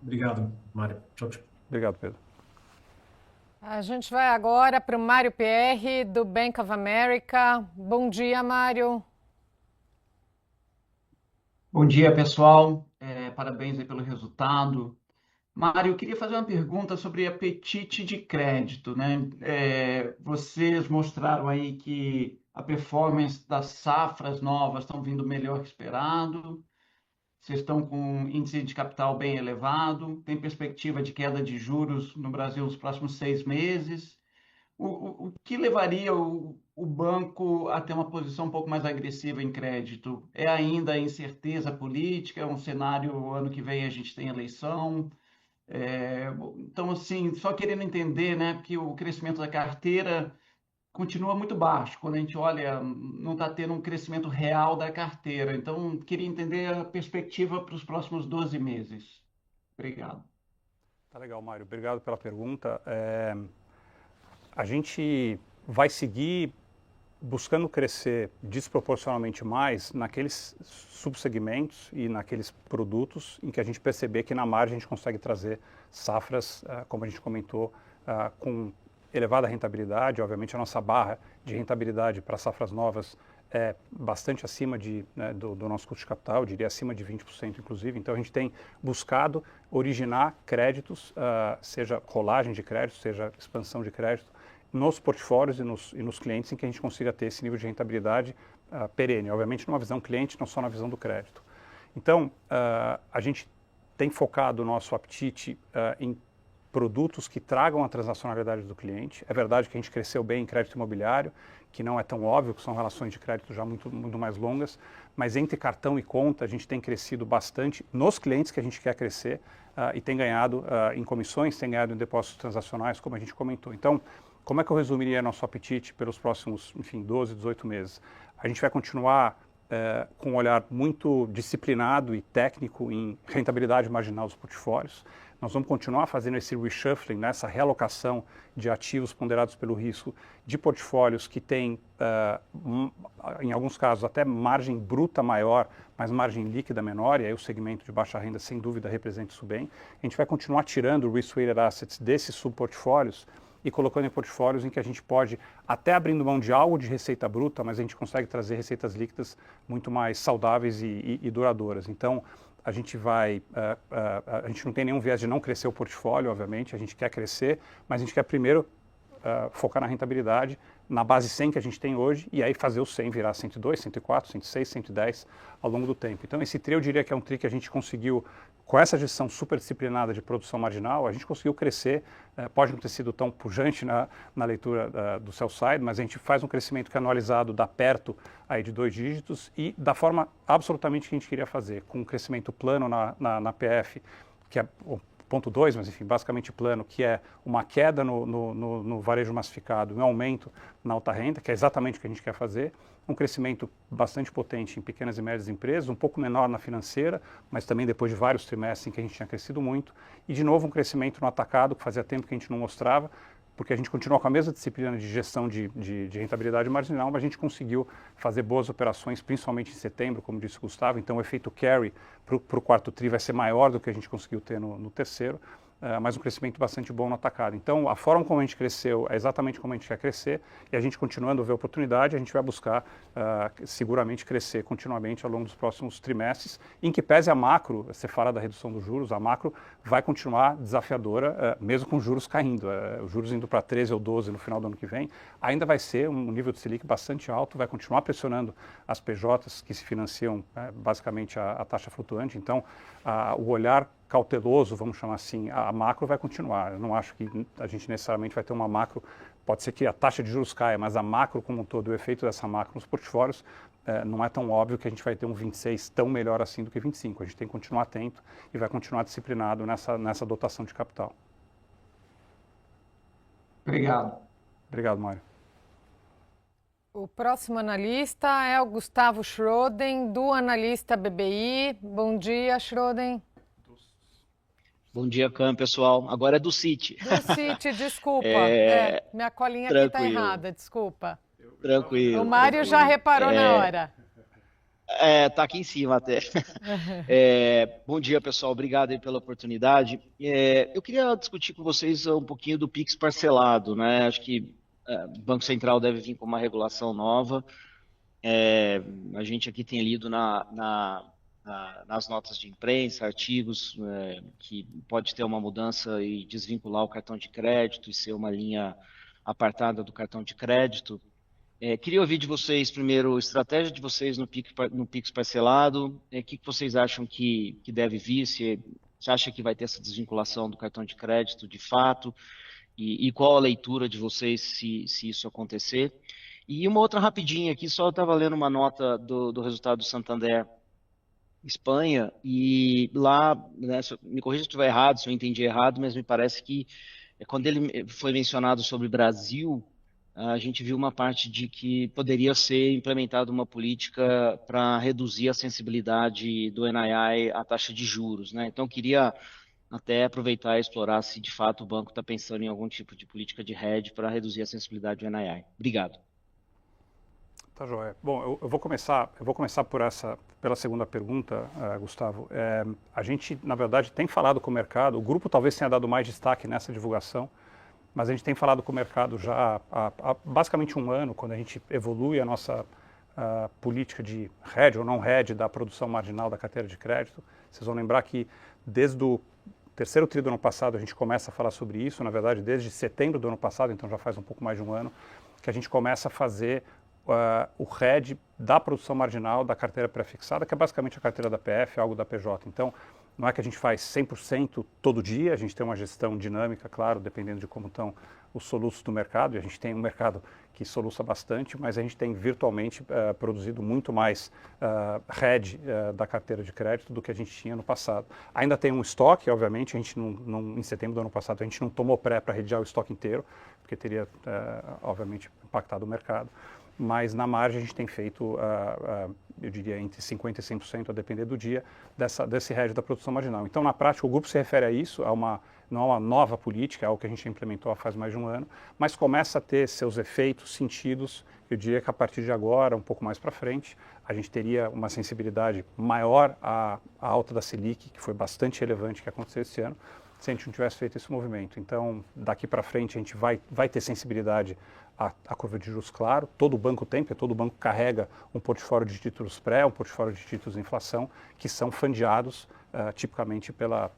Obrigado, Mário. Tchau, tchau. Obrigado, Pedro. A gente vai agora para o Mário PR, do Bank of America. Bom dia, Mário. Bom dia, pessoal. Parabéns aí pelo resultado. Mário, eu queria fazer uma pergunta sobre apetite de crédito, né? Vocês mostraram aí que a performance das safras novas estão vindo melhor que esperado. Vocês estão com um índice de capital bem elevado, tem perspectiva de queda de juros no Brasil nos próximos 6 meses. O que levaria o banco a ter uma posição um pouco mais agressiva em crédito? É ainda a incerteza política? É um cenário, ano que vem a gente tem eleição? Então, assim, só querendo entender, né, que o crescimento da carteira continua muito baixo. Quando a gente olha, não está tendo um crescimento real da carteira. Então, queria entender a perspectiva para os próximos 12 meses. Obrigado. Tá legal, Mário. Obrigado pela pergunta. A gente vai seguir buscando crescer desproporcionalmente mais naqueles subsegmentos e naqueles produtos em que a gente perceber que na margem a gente consegue trazer safras, como a gente comentou, com elevada rentabilidade. Obviamente a nossa barra de rentabilidade para safras novas é bastante acima do nosso custo de capital, eu diria acima de 20% inclusive. Então a gente tem buscado originar créditos, seja rolagem de crédito, seja expansão de crédito, nos portfólios e nos clientes em que a gente consiga ter esse nível de rentabilidade perene, obviamente numa visão cliente, não só na visão do crédito. Então, a gente tem focado o nosso apetite em produtos que tragam a transacionalidade do cliente. É verdade que a gente cresceu bem em crédito imobiliário, que não é tão óbvio, que são relações de crédito já muito mais longas, mas entre cartão e conta a gente tem crescido bastante nos clientes que a gente quer crescer e tem ganhado em comissões, tem ganhado em depósitos transacionais, como a gente comentou. Então, como é que eu resumiria nosso apetite pelos próximos, 12, 18 meses? A gente vai continuar com um olhar muito disciplinado e técnico em rentabilidade marginal dos portfólios. Nós vamos continuar fazendo esse reshuffling, essa realocação de ativos ponderados pelo risco de portfólios que têm, em alguns casos, até margem bruta maior, mas margem líquida menor, e aí o segmento de baixa renda, sem dúvida, representa isso bem. A gente vai continuar tirando risk-weighted assets desses subportfólios e colocando em portfólios em que a gente pode, até abrindo mão de algo de receita bruta, mas a gente consegue trazer receitas líquidas muito mais saudáveis e duradouras. Então, a gente a gente não tem nenhum viés de não crescer o portfólio, obviamente, a gente quer crescer, mas a gente quer primeiro focar na rentabilidade, na base 100 que a gente tem hoje, e aí fazer o 100 virar 102, 104, 106, 110 ao longo do tempo. Então, esse tri eu diria que é um tri que a gente conseguiu, com essa gestão super disciplinada de produção marginal, a gente conseguiu crescer, pode não ter sido tão pujante na leitura do sell side, mas a gente faz um crescimento que anualizado dá perto aí de 2 dígitos e da forma absolutamente que a gente queria fazer, com um crescimento plano na PF, que é o ponto 2, mas enfim, basicamente plano, que é uma queda no varejo massificado, um aumento na alta renda, que é exatamente o que a gente quer fazer, um crescimento bastante potente em pequenas e médias empresas, um pouco menor na financeira, mas também depois de vários trimestres em que a gente tinha crescido muito, e de novo um crescimento no atacado, que fazia tempo que a gente não mostrava, porque a gente continua com a mesma disciplina de gestão de rentabilidade marginal, mas a gente conseguiu fazer boas operações, principalmente em setembro, como disse o Gustavo. Então, o efeito carry para o quarto tri vai ser maior do que a gente conseguiu ter no terceiro, mas um crescimento bastante bom no atacado. Então, a forma como a gente cresceu é exatamente como a gente quer crescer, e a gente continuando a ver oportunidade, a gente vai buscar seguramente crescer continuamente ao longo dos próximos trimestres, em que pese a macro, você fala da redução dos juros, a macro vai continuar desafiadora, mesmo com os juros caindo. Os juros indo para 13 ou 12 no final do ano que vem, ainda vai ser um nível de Selic bastante alto, vai continuar pressionando as PJs que se financiam basicamente a taxa flutuante. Então, o olhar cauteloso, vamos chamar assim, a macro vai continuar. Eu não acho que a gente necessariamente vai ter uma macro, pode ser que a taxa de juros caia, mas a macro como um todo, o efeito dessa macro nos portfólios, não é tão óbvio que a gente vai ter um 26 tão melhor assim do que 25. A gente tem que continuar atento e vai continuar disciplinado nessa dotação de capital. Obrigado. Obrigado, Mário. O próximo analista é o Gustavo Schroden, do analista BBI. Bom dia, Schroden. Bom dia, Cam, pessoal. Agora é do Citi. Do Citi, desculpa. Minha colinha aqui está errada, desculpa. Tranquilo. O Mário já reparou na hora. Tá aqui em cima até. Bom dia, pessoal. Obrigado aí pela oportunidade. Eu queria discutir com vocês um pouquinho do Pix parcelado, né? Acho que o Banco Central deve vir com uma regulação nova. A gente aqui tem lido nas notas de imprensa, artigos, que pode ter uma mudança e desvincular o cartão de crédito e ser uma linha apartada do cartão de crédito. Queria ouvir de vocês, primeiro, a estratégia de vocês no Pix parcelado, o que vocês acham que deve vir, se acha que vai ter essa desvinculação do cartão de crédito de fato, e qual a leitura de vocês se isso acontecer. E uma outra rapidinha aqui, só eu estava lendo uma nota do resultado do Santander Espanha, e lá, né, me corrija se eu estiver errado, se eu entendi errado, mas me parece que quando ele foi mencionado sobre Brasil, a gente viu uma parte de que poderia ser implementada uma política para reduzir a sensibilidade do NII à taxa de juros, né? Então, eu queria até aproveitar e explorar se de fato o banco está pensando em algum tipo de política de hedge para reduzir a sensibilidade do NII. Obrigado. Tá joia. Bom, eu vou começar pela segunda pergunta, Gustavo. A gente, na verdade, tem falado com o mercado, o grupo talvez tenha dado mais destaque nessa divulgação, mas a gente tem falado com o mercado já há basicamente um ano, quando a gente evolui a nossa política de hedge ou não hedge da produção marginal da carteira de crédito. Vocês vão lembrar que desde o terceiro tri do ano passado a gente começa a falar sobre isso, na verdade desde setembro do ano passado, então já faz um pouco mais de um ano, que a gente começa a fazer o hedge da produção marginal da carteira pré-fixada, que é basicamente a carteira da PF, algo da PJ. Então, não é que a gente faz 100% todo dia, a gente tem uma gestão dinâmica, claro, dependendo de como estão os soluços do mercado, e a gente tem um mercado que soluça bastante, mas a gente tem virtualmente produzido muito mais hedge da carteira de crédito do que a gente tinha no passado. Ainda tem um estoque, obviamente, a gente em setembro do ano passado a gente não tomou pré para hedgear o estoque inteiro, porque teria, obviamente, impactado o mercado. Mas na margem a gente tem feito, eu diria, entre 50% e 100%, a depender do dia, desse hedge da produção marginal. Então, na prática, o grupo se refere a isso, não é uma nova política, é algo que a gente implementou há faz mais de um ano, mas começa a ter seus efeitos, sentidos. Eu diria que a partir de agora, um pouco mais para frente, a gente teria uma sensibilidade maior à alta da Selic, que foi bastante relevante que aconteceu esse ano, se a gente não tivesse feito esse movimento. Então, daqui para frente, a gente vai ter sensibilidade à curva de juros, claro. Todo banco tem, porque todo banco carrega um portfólio de títulos pré, um portfólio de títulos de inflação, que são fundeados tipicamente pela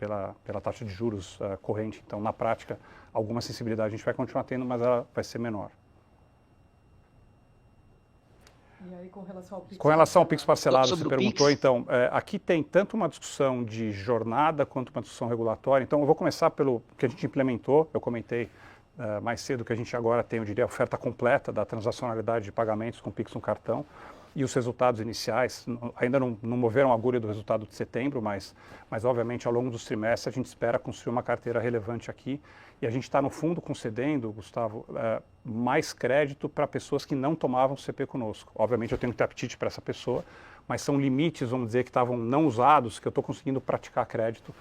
taxa de juros corrente. Então, na prática, alguma sensibilidade a gente vai continuar tendo, mas ela vai ser menor. E aí, com relação ao PIX Com relação ao PIX parcelado, Sobre você o perguntou, PIX? então, aqui tem tanto uma discussão de jornada quanto uma discussão regulatória. Então, eu vou começar pelo que a gente implementou. Eu comentei mais cedo que a gente agora tem, eu diria, a oferta completa da transacionalidade de pagamentos com PIX no cartão. E os resultados iniciais ainda não moveram a agulha do resultado de setembro, mas obviamente ao longo dos trimestres a gente espera construir uma carteira relevante aqui. E a gente está, no fundo, concedendo, Gustavo, mais crédito para pessoas que não tomavam CP conosco. Obviamente eu tenho que ter apetite para essa pessoa, mas são limites, vamos dizer, que estavam não usados, que eu estou conseguindo praticar crédito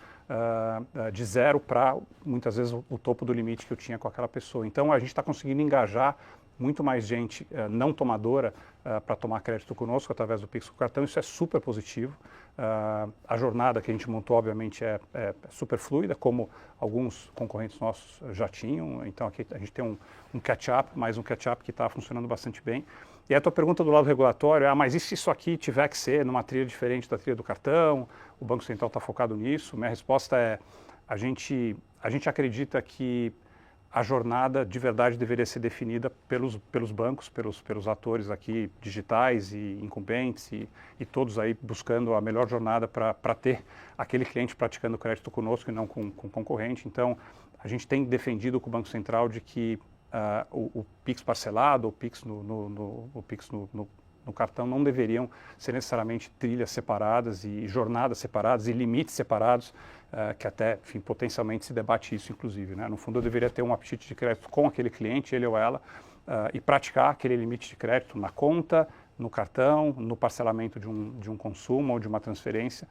de zero para, muitas vezes, o topo do limite que eu tinha com aquela pessoa. Então a gente está conseguindo engajar muito mais gente não tomadora para tomar crédito conosco através do Pix com cartão. Isso é super positivo. A jornada que a gente montou, obviamente, é super fluida, como alguns concorrentes nossos já tinham. Então aqui a gente tem um catch-up, mais um catch-up que está funcionando bastante bem. E a tua pergunta do lado regulatório mas e se isso aqui tiver que ser numa trilha diferente da trilha do cartão? O Banco Central está focado nisso? Minha resposta é, a gente acredita que a jornada de verdade deveria ser definida pelos bancos, pelos atores aqui digitais e incumbentes e todos aí buscando a melhor jornada para ter aquele cliente praticando crédito conosco e não com concorrente. Então, a gente tem defendido com o Banco Central de que o Pix parcelado, o Pix no cartão não deveriam ser necessariamente trilhas separadas e jornadas separadas e limites separados, que até, enfim, potencialmente se debate isso, inclusive, né? No fundo, eu deveria ter um apetite de crédito com aquele cliente, ele ou ela, e praticar aquele limite de crédito na conta, no cartão, no parcelamento de um consumo ou de uma transferência,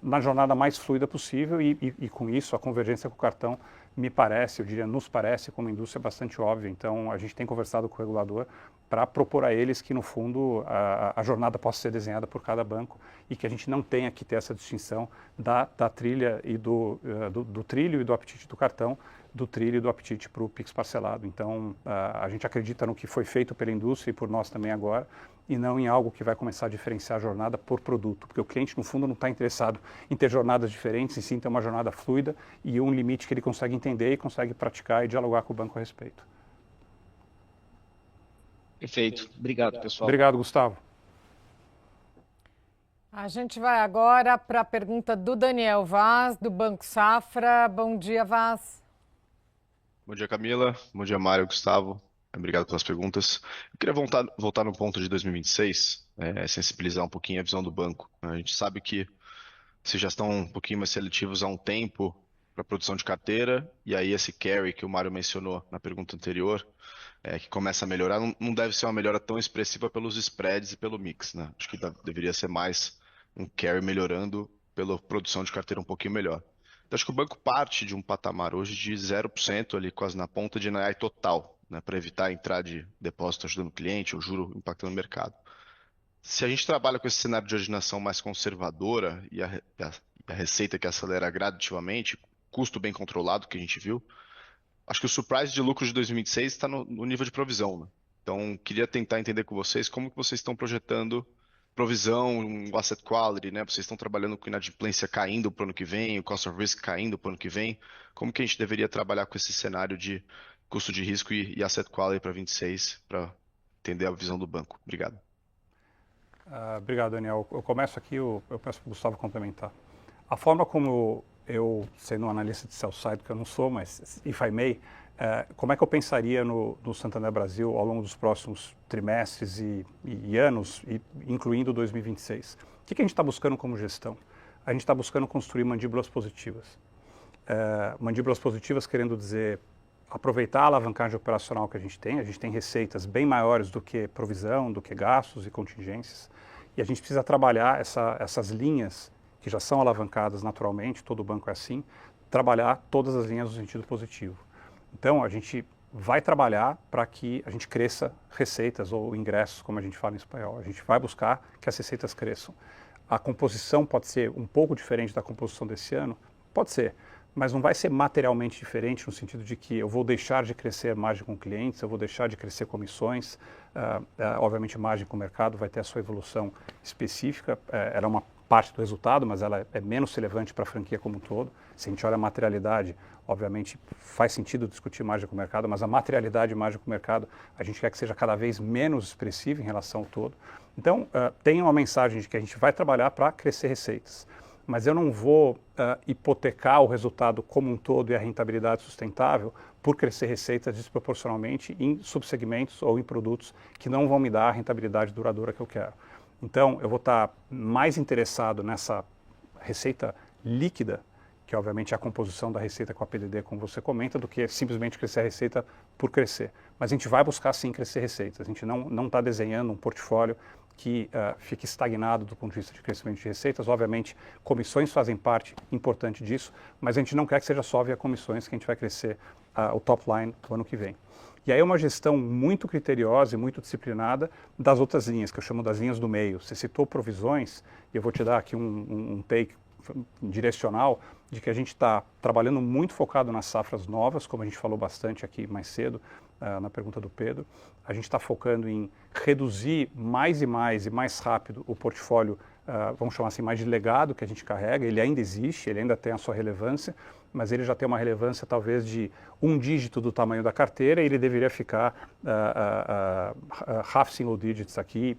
na jornada mais fluida possível e com isso a convergência com o cartão me parece, eu diria, nos parece como indústria bastante óbvia. Então a gente tem conversado com o regulador para propor a eles que no fundo a jornada possa ser desenhada por cada banco e que a gente não tenha que ter essa distinção da trilha e do trilho e do apetite do cartão, do trilho e do apetite para o Pix parcelado. Então a gente acredita no que foi feito pela indústria e por nós também agora, e não em algo que vai começar a diferenciar a jornada por produto, porque o cliente, no fundo, não está interessado em ter jornadas diferentes, e sim ter uma jornada fluida e um limite que ele consegue entender e consegue praticar e dialogar com o banco a respeito. Perfeito. Obrigado, pessoal. Obrigado, Gustavo. A gente vai agora para a pergunta do Daniel Vaz, do Banco Safra. Bom dia, Vaz. Bom dia, Camila. Bom dia, Mário, Gustavo. Obrigado pelas perguntas. Eu queria voltar no ponto de 2026, sensibilizar um pouquinho a visão do banco. A gente sabe que vocês já estão um pouquinho mais seletivos há um tempo para produção de carteira, e aí esse carry que o Mário mencionou na pergunta anterior que começa a melhorar, não deve ser uma melhora tão expressiva pelos spreads e pelo mix, né? Acho que deveria ser mais um carry melhorando pela produção de carteira um pouquinho melhor. Então, acho que o banco parte de um patamar hoje de 0% ali quase na ponta de NII total, né? Para evitar a entrada de depósito ajudando o cliente, o juro impactando o mercado. Se a gente trabalha com esse cenário de originação mais conservadora e a receita que acelera gradativamente, custo bem controlado que a gente viu, acho que o surprise de lucro de 2026 está no nível de provisão, né? Então, queria tentar entender com vocês como que vocês estão projetando provisão, o asset quality, né? Vocês estão trabalhando com inadimplência caindo para o ano que vem, o cost of risk caindo para o ano que vem. Como que a gente deveria trabalhar com esse cenário de custo de risco e asset quality para 26, para entender a visão do banco? Obrigado. Obrigado, Daniel. Eu começo aqui, eu peço para o Gustavo complementar. A forma como eu, sendo um analista de sell-side, que eu não sou, mas if I may, como é que eu pensaria no Santander Brasil ao longo dos próximos trimestres e anos, incluindo 2026? O que a gente está buscando como gestão? A gente está buscando construir mandíbulas positivas. Mandíbulas positivas querendo dizer aproveitar a alavancagem operacional que a gente tem receitas bem maiores do que provisão, do que gastos e contingências, e a gente precisa trabalhar essas linhas que já são alavancadas naturalmente, todo banco é assim, trabalhar todas as linhas no sentido positivo. Então, a gente vai trabalhar para que a gente cresça receitas ou ingressos, como a gente fala em espanhol. A gente vai buscar que as receitas cresçam. A composição pode ser um pouco diferente da composição desse ano? Pode ser, mas não vai ser materialmente diferente no sentido de que eu vou deixar de crescer margem com clientes, eu vou deixar de crescer comissões. Obviamente, margem com o mercado vai ter a sua evolução específica. Ela é uma parte do resultado, mas ela é menos relevante para a franquia como um todo. Se a gente olha a materialidade, obviamente faz sentido discutir margem com o mercado, mas a materialidade e margem com o mercado, a gente quer que seja cada vez menos expressiva em relação ao todo. Então, tem uma mensagem de que a gente vai trabalhar para crescer receitas, mas eu não vou hipotecar o resultado como um todo e a rentabilidade sustentável por crescer receitas desproporcionalmente em subsegmentos ou em produtos que não vão me dar a rentabilidade duradoura que eu quero. Então, eu vou estar mais interessado nessa receita líquida, que obviamente é a composição da receita com a PDD, como você comenta, do que simplesmente crescer a receita por crescer. Mas a gente vai buscar sim crescer receitas. A gente não está desenhando um portfólio que fique estagnado do ponto de vista de crescimento de receitas. Obviamente, comissões fazem parte importante disso, mas a gente não quer que seja só via comissões que a gente vai crescer o top line no ano que vem. E aí é uma gestão muito criteriosa e muito disciplinada das outras linhas, que eu chamo das linhas do meio. Você citou provisões, e eu vou te dar aqui um take direcional de que a gente está trabalhando muito focado nas safras novas, como a gente falou bastante aqui mais cedo na pergunta do Pedro. A gente está focando em reduzir mais e mais rápido o portfólio, vamos chamar assim, mais de legado que a gente carrega. Ele ainda existe, ele ainda tem a sua relevância, mas ele já tem uma relevância talvez de um dígito do tamanho da carteira e ele deveria ficar half single digits aqui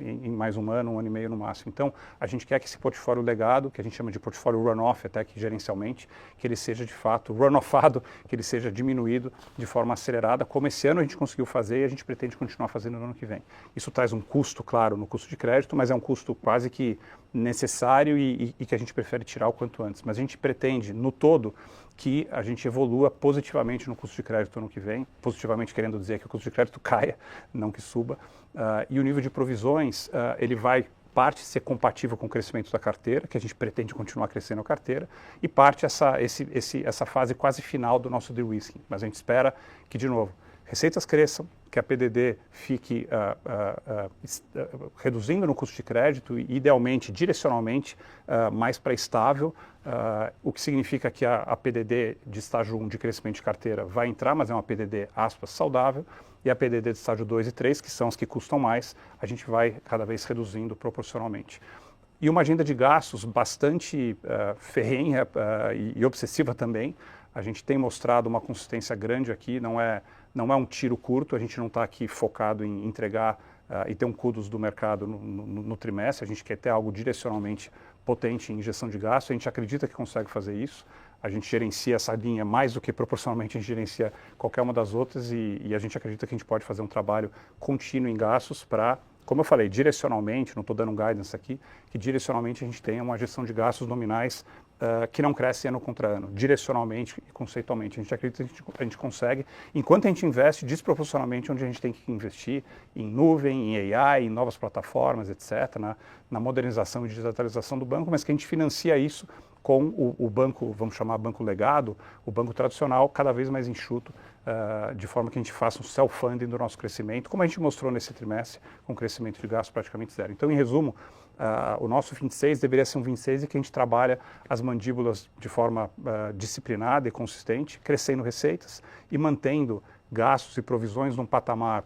em mais um ano e meio no máximo. Então, a gente quer que esse portfólio legado, que a gente chama de portfólio runoff até que gerencialmente, que ele seja de fato runoffado, que ele seja diminuído de forma acelerada, como esse ano a gente conseguiu fazer e a gente pretende continuar fazendo no ano que vem. Isso traz um custo, claro, no custo de crédito, mas é um custo quase que necessário e que a gente prefere tirar o quanto antes. Mas a gente pretende, no todo, que a gente evolua positivamente no custo de crédito ano que vem, positivamente querendo dizer que o custo de crédito caia, não que suba, e o nível de provisões, ele vai parte ser compatível com o crescimento da carteira, que a gente pretende continuar crescendo a carteira, e parte essa fase quase final do nosso de-risking. Mas a gente espera que, de novo, receitas cresçam, que a PDD fique reduzindo no custo de crédito e, idealmente, direcionalmente, mais para estável, o que significa que a PDD de estágio 1 de crescimento de carteira vai entrar, mas é uma PDD, aspas, saudável, e a PDD de estágio 2 e 3, que são as que custam mais, a gente vai cada vez reduzindo proporcionalmente. E uma agenda de gastos bastante ferrenha e obsessiva também. A gente tem mostrado uma consistência grande aqui, não é um tiro curto, a gente não está aqui focado em entregar e ter um kudos do mercado no trimestre, a gente quer ter algo direcionalmente potente em injeção de gasto, a gente acredita que consegue fazer isso, a gente gerencia essa linha mais do que proporcionalmente a gente gerencia qualquer uma das outras e a gente acredita que a gente pode fazer um trabalho contínuo em gastos para, como eu falei, direcionalmente, não estou dando um guidance aqui, que direcionalmente a gente tenha uma gestão de gastos nominais que não cresce ano contra ano, direcionalmente e conceitualmente. A gente acredita que a gente consegue, enquanto a gente investe desproporcionalmente onde a gente tem que investir, em nuvem, em AI, em novas plataformas, etc., na modernização e digitalização do banco, mas que a gente financia isso com o banco, vamos chamar banco legado, o banco tradicional, cada vez mais enxuto, de forma que a gente faça um self-funding do nosso crescimento, como a gente mostrou nesse trimestre, com crescimento de gasto praticamente zero. Então, em resumo, o nosso 26 deveria ser um 26 em que a gente trabalha as mandíbulas de forma disciplinada e consistente, crescendo receitas e mantendo gastos e provisões num patamar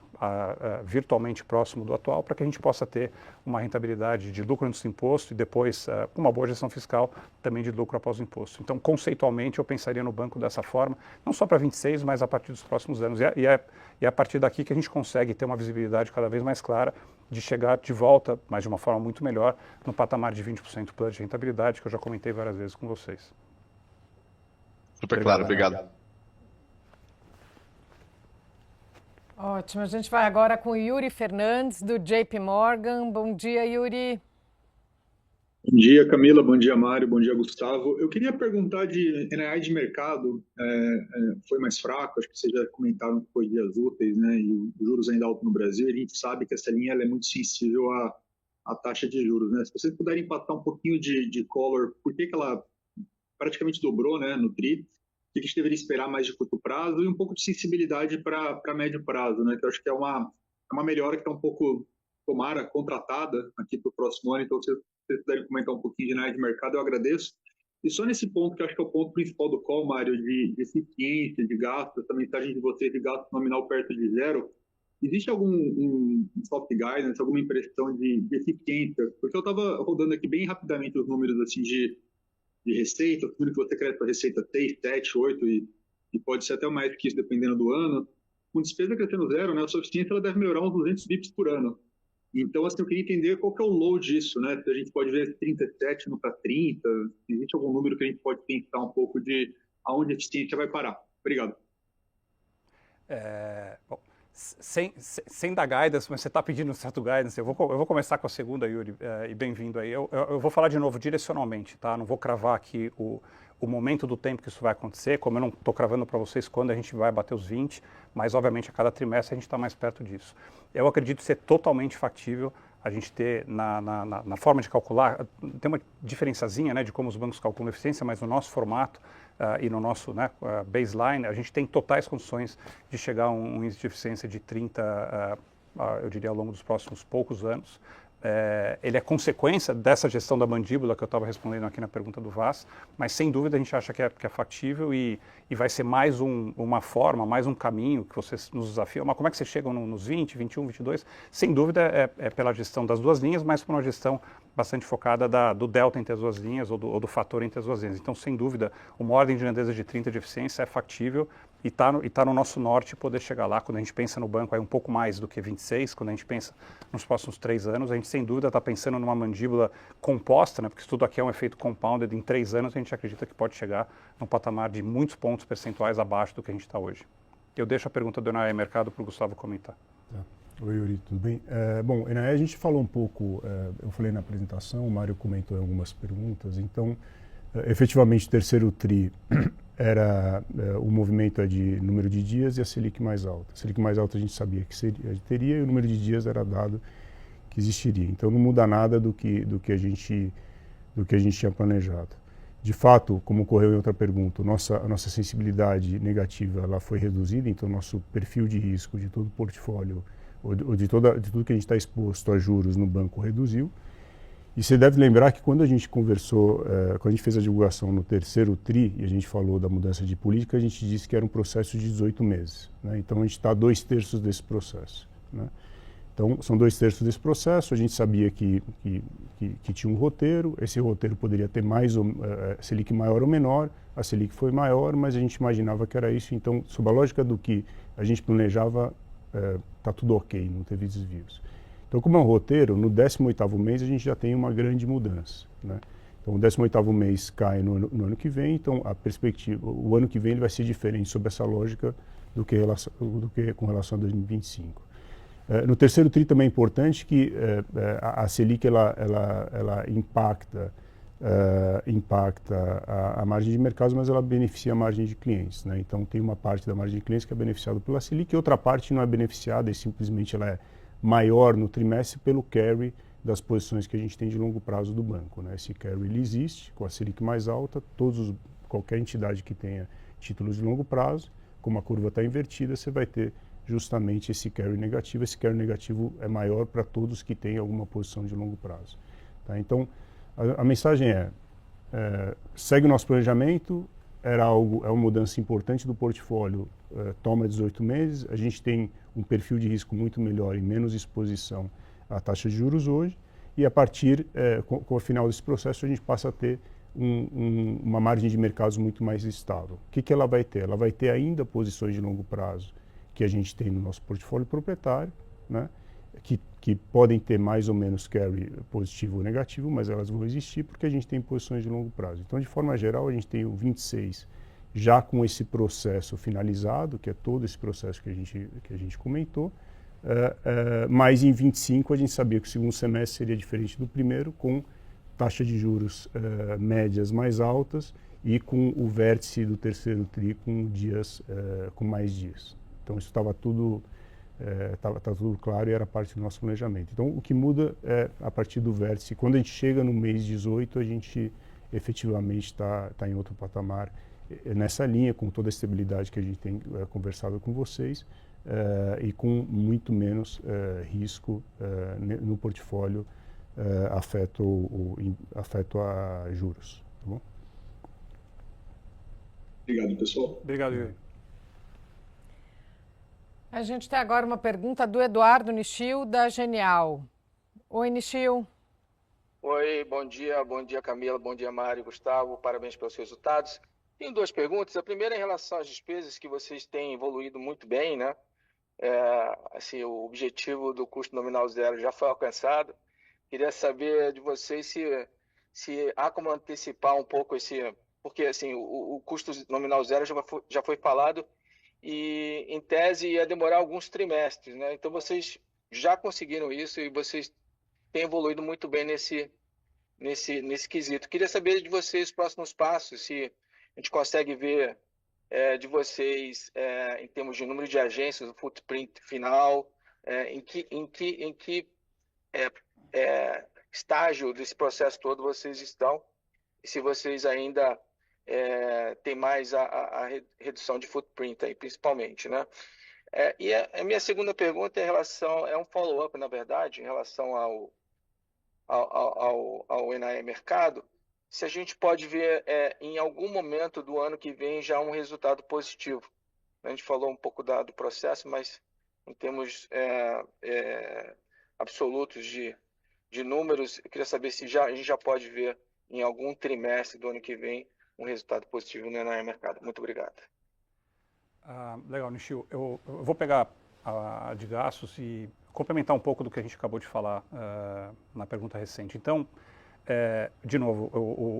virtualmente próximo do atual, para que a gente possa ter uma rentabilidade de lucro antes do imposto e depois, com uma boa gestão fiscal, também de lucro após o imposto. Então, conceitualmente, eu pensaria no banco dessa forma, não só para 26, mas a partir dos próximos anos. E é a partir daqui que a gente consegue ter uma visibilidade cada vez mais clara de chegar de volta, mas de uma forma muito melhor, no patamar de 20% plus de rentabilidade, que eu já comentei várias vezes com vocês. Super claro, obrigado. Ótimo, a gente vai agora com o Yuri Fernandes, do JP Morgan. Bom dia, Yuri. Bom dia, Camila. Bom dia, Mário. Bom dia, Gustavo. Eu queria perguntar de NII de mercado, foi mais fraco, acho que vocês já comentaram que foi dias úteis, né? E os juros ainda altos no Brasil, e a gente sabe que essa linha ela é muito sensível à taxa de juros, né? Se vocês puderem empatar um pouquinho de color, por que ela praticamente dobrou, né, no TRI? O que a gente deveria esperar mais de curto prazo e um pouco de sensibilidade para médio prazo, né? Que eu acho que é uma melhora que está um pouco, tomara, contratada aqui para o próximo ano. Então, se vocês puderem comentar um pouquinho de análise de mercado, eu agradeço. E só nesse ponto, que eu acho que é o ponto principal do call, Mário, de eficiência, de gasto, essa mensagem de vocês de gasto nominal perto de zero, existe algum soft guidance, alguma impressão de eficiência? Porque eu estava rodando aqui bem rapidamente os números assim, de receita, tudo que você cresce para receita 6, 7, 8 e pode ser até mais que isso dependendo do ano. Com despesa crescendo zero, né, a sua eficiência ela deve melhorar uns 200 bips por ano. Então, assim, eu queria entender qual que é o load disso, né? Se a gente pode ver 37 no para 30, existe algum número que a gente pode pensar um pouco de aonde a eficiência vai parar? Obrigado. Bom, sem dar guidance, mas você está pedindo um certo guidance, eu vou começar com a segunda, Yuri, e bem-vindo aí. Eu vou falar de novo direcionalmente, tá? Não vou cravar aqui o momento do tempo que isso vai acontecer, como eu não estou cravando para vocês quando a gente vai bater os 20, mas obviamente a cada trimestre a gente está mais perto disso. Eu acredito ser totalmente factível a gente ter na forma de calcular, tem uma diferençazinha, né, de como os bancos calculam eficiência, mas no nosso formato e no nosso baseline, a gente tem totais condições de chegar a um índice de eficiência de 30, eu diria, ao longo dos próximos poucos anos. Ele é consequência dessa gestão da mandíbula que eu estava respondendo aqui na pergunta do Vaz, mas sem dúvida a gente acha que é factível e vai ser mais uma forma, mais um caminho que vocês nos desafiam. Mas como é que vocês chegam nos 20, 21, 22? Sem dúvida é pela gestão das duas linhas, mas por uma gestão bastante focada do delta entre as duas linhas ou do fator entre as duas linhas. Então, sem dúvida, uma ordem de grandeza de 30 de eficiência é factível e está no nosso norte poder chegar lá. Quando a gente pensa no banco, é um pouco mais do que 26. Quando a gente pensa nos próximos 3 anos, a gente sem dúvida está pensando numa mandíbula composta, né? Porque isso tudo aqui é um efeito compounded. Em 3 anos, a gente acredita que pode chegar num patamar de muitos pontos percentuais abaixo do que a gente está hoje. Eu deixo a pergunta do NII Mercado para o Gustavo comentar. Tá. Oi, Yuri, tudo bem? Bom, NII a gente falou um pouco, eu falei na apresentação, o Mário comentou em algumas perguntas, então, efetivamente, o terceiro TRI era o movimento de número de dias e a Selic mais alta. A Selic mais alta a gente sabia que teria e o número de dias era dado que existiria. Então não muda nada do que a gente tinha planejado. De fato, como ocorreu em outra pergunta, a nossa sensibilidade negativa ela foi reduzida, então nosso perfil de risco de todo o portfólio ou de tudo que a gente está exposto a juros no banco reduziu. E você deve lembrar que quando a gente conversou, quando a gente fez a divulgação no terceiro TRI, e a gente falou da mudança de política, a gente disse que era um processo de 18 meses. Né? Então, a gente está a 2/3 desse processo. Né? Então, são 2/3 desse processo, a gente sabia que tinha um roteiro, esse roteiro poderia ter mais Selic maior ou menor, a Selic foi maior, mas a gente imaginava que era isso. Então, sob a lógica do que a gente planejava, está tudo ok, não teve desvios. Então, como é um roteiro, no 18º mês a gente já tem uma grande mudança. Né? Então, o 18º mês cai no ano que vem, então a perspectiva, o ano que vem ele vai ser diferente sob essa lógica do que com relação a 2025. No terceiro TRI também é importante que a Selic ela impacta impacta a margem de mercado, mas ela beneficia a margem de clientes, né? Então tem uma parte da margem de clientes que é beneficiada pela Selic e outra parte não é beneficiada e simplesmente ela é maior no trimestre pelo carry das posições que a gente tem de longo prazo do banco, né? Esse carry ele existe com a Selic mais alta, qualquer entidade que tenha títulos de longo prazo, como a curva está invertida, você vai ter justamente esse carry negativo. Esse carry negativo é maior para todos que têm alguma posição de longo prazo, tá? Então a mensagem segue o nosso planejamento, é uma mudança importante do portfólio, toma 18 meses, a gente tem um perfil de risco muito melhor e menos exposição à taxa de juros hoje, e a partir, com o final desse processo, a gente passa a ter uma margem de mercados muito mais estável. O que ela vai ter? Ela vai ter ainda posições de longo prazo que a gente tem no nosso portfólio proprietário, né? Que podem ter mais ou menos carry positivo ou negativo, mas elas vão existir porque a gente tem posições de longo prazo. Então, de forma geral, a gente tem o 26 já com esse processo finalizado, que é todo esse processo que a gente comentou, mas em 25 a gente sabia que o segundo semestre seria diferente do primeiro, com taxa de juros médias mais altas e com o vértice do terceiro TRI com mais dias. Então, isso estava tudo... Tá tudo claro e era parte do nosso planejamento. Então, o que muda é a partir do vértice. Quando a gente chega no mês 18, a gente efetivamente está em outro patamar nessa linha, com toda a estabilidade que a gente tem conversado com vocês e com muito menos risco no portfólio afeto a juros. Tá bom? Obrigado, pessoal. Obrigado, Yuri. A gente tem agora uma pergunta do Eduardo Nishio, da Genial. Oi, Nishio. Oi, bom dia Camila, bom dia Mário, Gustavo, parabéns pelos resultados. Tenho duas perguntas. A primeira é em relação às despesas, que vocês têm evoluído muito bem, né? Assim, o objetivo do custo nominal zero já foi alcançado. Queria saber de vocês se há como antecipar um pouco porque assim, o custo nominal zero já foi falado, e em tese ia demorar alguns trimestres, né? Então vocês já conseguiram isso e vocês têm evoluído muito bem nesse quesito. Queria saber de vocês os próximos passos, se a gente consegue ver de vocês em termos de número de agências, o footprint final, em que estágio desse processo todo vocês estão, e se vocês ainda tem mais a redução de footprint aí, principalmente, né? E a minha segunda pergunta é um follow-up, na verdade, em relação ao NAE Mercado, se a gente pode ver em algum momento do ano que vem já um resultado positivo. A gente falou um pouco do processo, mas em termos absolutos de números, eu queria saber se a gente já pode ver em algum trimestre do ano que vem um resultado positivo no NAE Mercado. Muito obrigado. Legal, Nishio. Eu vou pegar a de gastos e complementar um pouco do que a gente acabou de falar na pergunta recente. Então, de novo,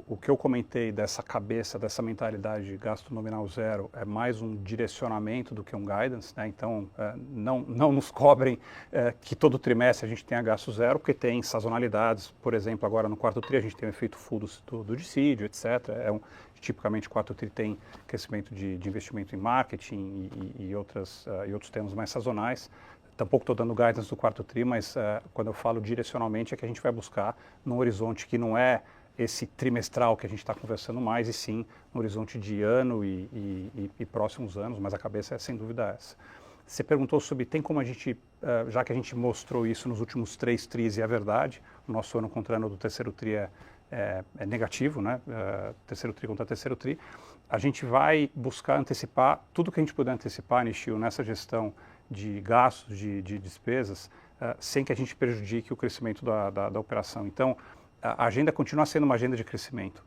o que eu comentei dessa cabeça, dessa mentalidade de gasto nominal zero é mais um direcionamento do que um guidance, né? Então, não nos cobrem que todo trimestre a gente tenha gasto zero, porque tem sazonalidades. Por exemplo, agora no quarto tri a gente tem o efeito full do dissídio, etc. Tipicamente, o quarto tri tem crescimento de investimento em marketing e outros temas mais sazonais. Tampouco estou dando guidance do quarto tri, mas quando eu falo direcionalmente é que a gente vai buscar num horizonte que não é esse trimestral que a gente está conversando mais, e sim no horizonte de ano e próximos anos, mas a cabeça é sem dúvida essa. Você perguntou sobre, tem como a gente, já que a gente mostrou isso nos últimos 3 tris, e é verdade, o nosso ano contra ano do terceiro tri é negativo, né? Terceiro tri contra terceiro tri, a gente vai buscar antecipar tudo que a gente puder antecipar, Nishio, nessa gestão de gastos, de despesas, sem que a gente prejudique o crescimento da operação. Então, a agenda continua sendo uma agenda de crescimento.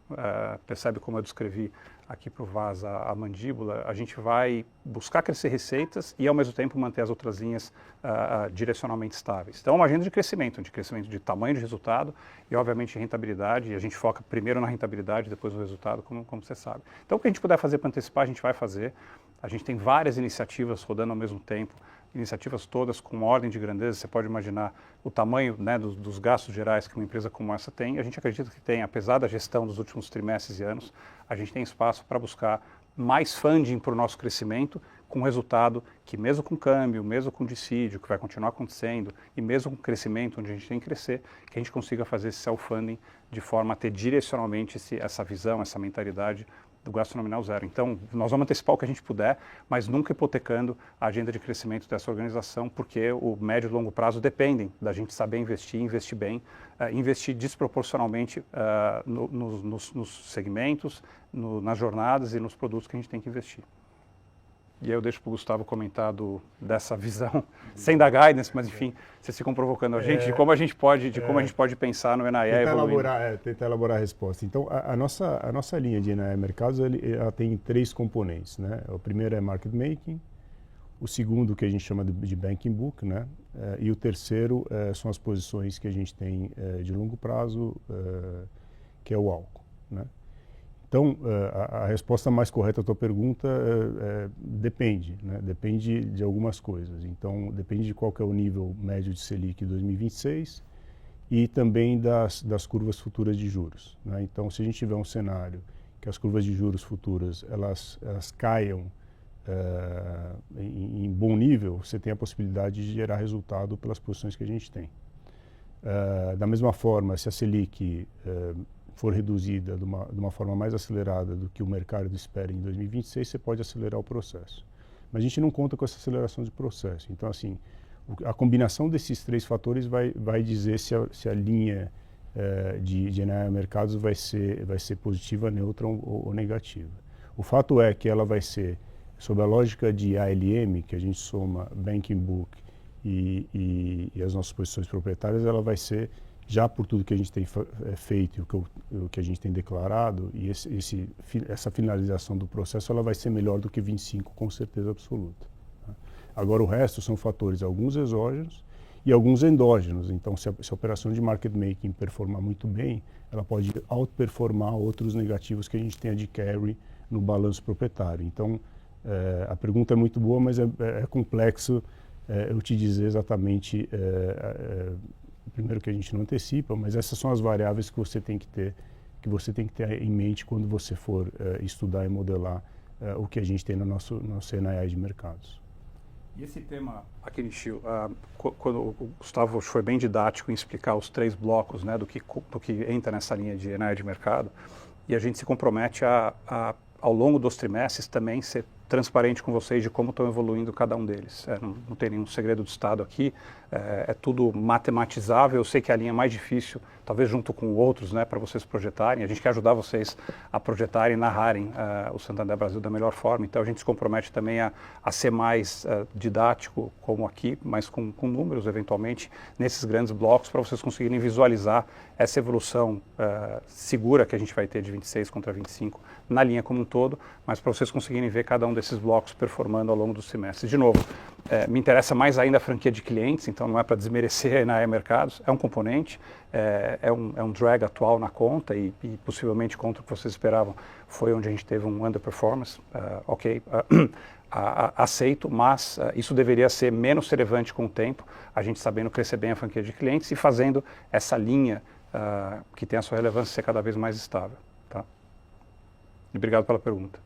Percebe como eu descrevi aqui para o Vaz a mandíbula? A gente vai buscar crescer receitas e, ao mesmo tempo, manter as outras linhas direcionalmente estáveis. Então, é uma agenda de crescimento de tamanho de resultado e, obviamente, rentabilidade. E a gente foca primeiro na rentabilidade, depois no resultado, como você sabe. Então, o que a gente puder fazer para antecipar, a gente vai fazer. A gente tem várias iniciativas rodando ao mesmo tempo iniciativas todas com ordem de grandeza, você pode imaginar o tamanho, né, dos gastos gerais que uma empresa como essa tem. A gente acredita que tem, apesar da gestão dos últimos trimestres e anos, a gente tem espaço para buscar mais funding para o nosso crescimento, com resultado que mesmo com câmbio, mesmo com dissídio, que vai continuar acontecendo, e mesmo com crescimento, onde a gente tem que crescer, que a gente consiga fazer esse self-funding de forma a ter direcionalmente essa visão, essa mentalidade do gasto nominal zero. Então, nós vamos antecipar o que a gente puder, mas nunca hipotecando a agenda de crescimento dessa organização, porque o médio e longo prazo dependem da gente saber investir bem, investir desproporcionalmente nos segmentos, nas jornadas e nos produtos que a gente tem que investir. E aí eu deixo para o Gustavo comentar dessa visão, sem dar guidance, mas enfim, vocês ficam provocando a gente de como a gente pode pensar no NII evoluindo. Tentar elaborar a resposta. Então, a nossa linha de NII Mercados, ela tem 3 componentes, né? O primeiro é Market Making, o segundo que a gente chama de Banking Book, né? E o terceiro são as posições que a gente tem de longo prazo, que é o ALCO, né? Então, a resposta mais correta à tua pergunta depende, né? Depende de algumas coisas. Então, depende de qual que é o nível médio de Selic em 2026 e também das curvas futuras de juros, né? Então, se a gente tiver um cenário que as curvas de juros futuras elas caiam em bom nível, você tem a possibilidade de gerar resultado pelas posições que a gente tem. Da mesma forma, se a Selic for reduzida de uma forma mais acelerada do que o mercado espera em 2026, você pode acelerar o processo. Mas a gente não conta com essa aceleração de processo. Então, assim, a combinação desses 3 fatores vai dizer se a linha de NII Mercados vai ser positiva, neutra ou negativa. O fato é que ela vai ser, sob a lógica de ALM, que a gente soma Banking Book e as nossas posições proprietárias, ela vai ser, já por tudo que a gente tem feito e o que a gente tem declarado, e essa finalização do processo, ela vai ser melhor do que 25, com certeza absoluta. Tá? Agora, o resto são fatores, alguns exógenos e alguns endógenos. Então, se a operação de market making performar muito bem, ela pode outperformar outros negativos que a gente tenha de carry no balanço proprietário. Então, a pergunta é muito boa, mas é complexo eu te dizer exatamente... Primeiro que a gente não antecipa, mas essas são as variáveis que você tem que ter em mente quando você for estudar e modelar o que a gente tem no nosso NII de mercados. E esse tema aqui, Nishio, quando o Gustavo foi bem didático em explicar os 3 blocos, né, do que entra nessa linha de NII de mercado, e a gente se compromete ao longo dos trimestres também ser transparente com vocês de como estão evoluindo cada um deles. Não tem nenhum segredo de Estado aqui, é tudo matematizável. Eu sei que a linha é mais difícil, talvez junto com outros, né, para vocês projetarem. A gente quer ajudar vocês a projetarem e narrarem o Santander Brasil da melhor forma. Então a gente se compromete também a ser mais didático, como aqui, mas com números, eventualmente, nesses grandes blocos, para vocês conseguirem visualizar essa evolução segura que a gente vai ter de 26 contra 25 na linha como um todo, mas para vocês conseguirem ver cada um desses blocos performando ao longo dos semestres. De novo, me interessa mais ainda a franquia de clientes, então não é para desmerecer a NII Mercados, é um componente, é um drag atual na conta e possivelmente contra o que vocês esperavam, foi onde a gente teve um underperformance, aceito, mas isso deveria ser menos relevante com o tempo, a gente sabendo crescer bem a franquia de clientes e fazendo essa linha que tem a sua relevância ser cada vez mais estável. Tá? Obrigado pela pergunta.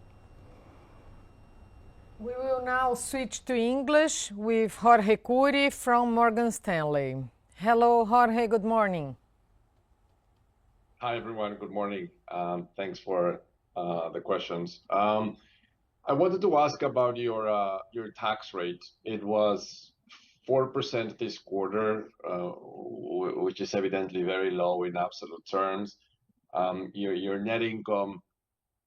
We will now switch to English with Jorge Kuri from Morgan Stanley. Hello, Jorge, good morning. Hi, everyone. Good morning. Thanks for the questions. I wanted to ask about your tax rate. It was 4% this quarter, which is evidently very low in absolute terms. Your net income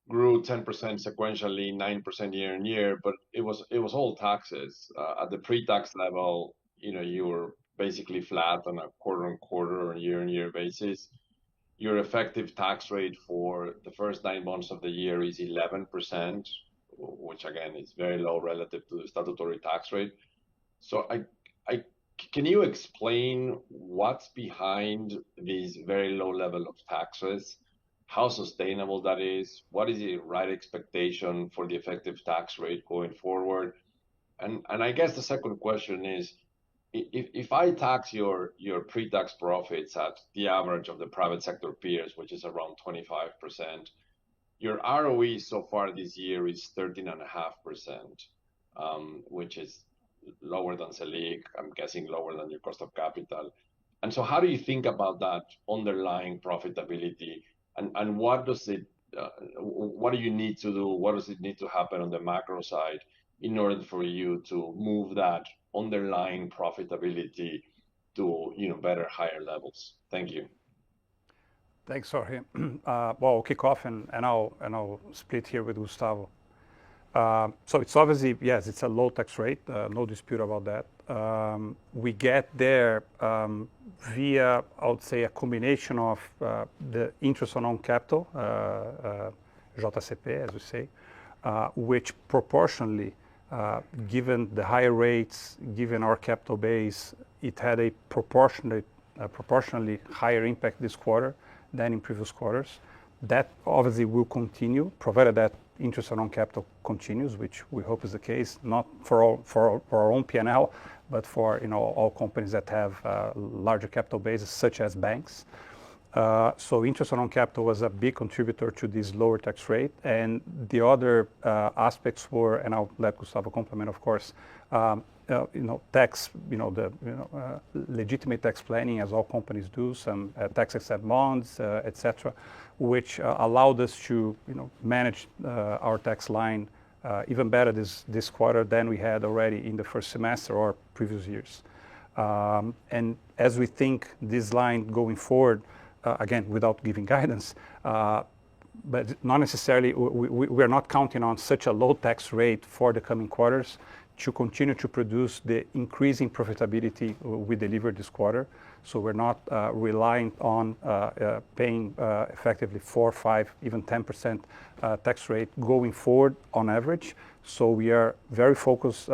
grew 10% sequentially, 9% year on year, but it was all taxes. At the pre-tax level, you were basically flat on a quarter-on-quarter or year-on-year basis. Your effective tax rate for the first 9 months of the year is 11%, which again is very low relative to the statutory tax rate. So can you explain what's behind this very low level of taxes? How sustainable that is? What is the right expectation for the effective tax rate going forward? And I guess the second question is, if I tax your pre-tax profits at the average of the private sector peers, which is around 25%, your ROE so far this year is 13.5%, which is lower than Selic, I'm guessing lower than your cost of capital. And so how do you think about that underlying profitability, and what does it, what do you need to do? What does it need to happen on the macro side in order for you to move that underlying profitability to, better, higher levels? Thank you. Thanks, Jorge. Well, I'll kick off and I'll split here with Gustavo. So it's obviously, yes, it's a low tax rate, no dispute about that. We get there via, I would say, a combination of the interest on own capital, JCP, as we say, which proportionally, given the higher rates, given our capital base, it had a proportionally higher impact this quarter than in previous quarters. That obviously will continue, provided that interest on capital continues, which we hope is the case, not for our own P&L, but for all companies that have larger capital bases, such as banks. So interest on capital was a big contributor to this lower tax rate, and the other aspects were, and I'll let Gustavo complement, of course, tax, legitimate tax planning, as all companies do, some tax-exempt bonds, etc., which allowed us to, manage our tax line even better this quarter than we had already in the first semester or previous years. And as we think this line going forward, again, without giving guidance, but not necessarily, we are not counting on such a low tax rate for the coming quarters to continue to produce the increasing profitability we delivered this quarter. So we're not reliant on paying effectively 4, 5, even 10% tax rate going forward on average. So we are very focused,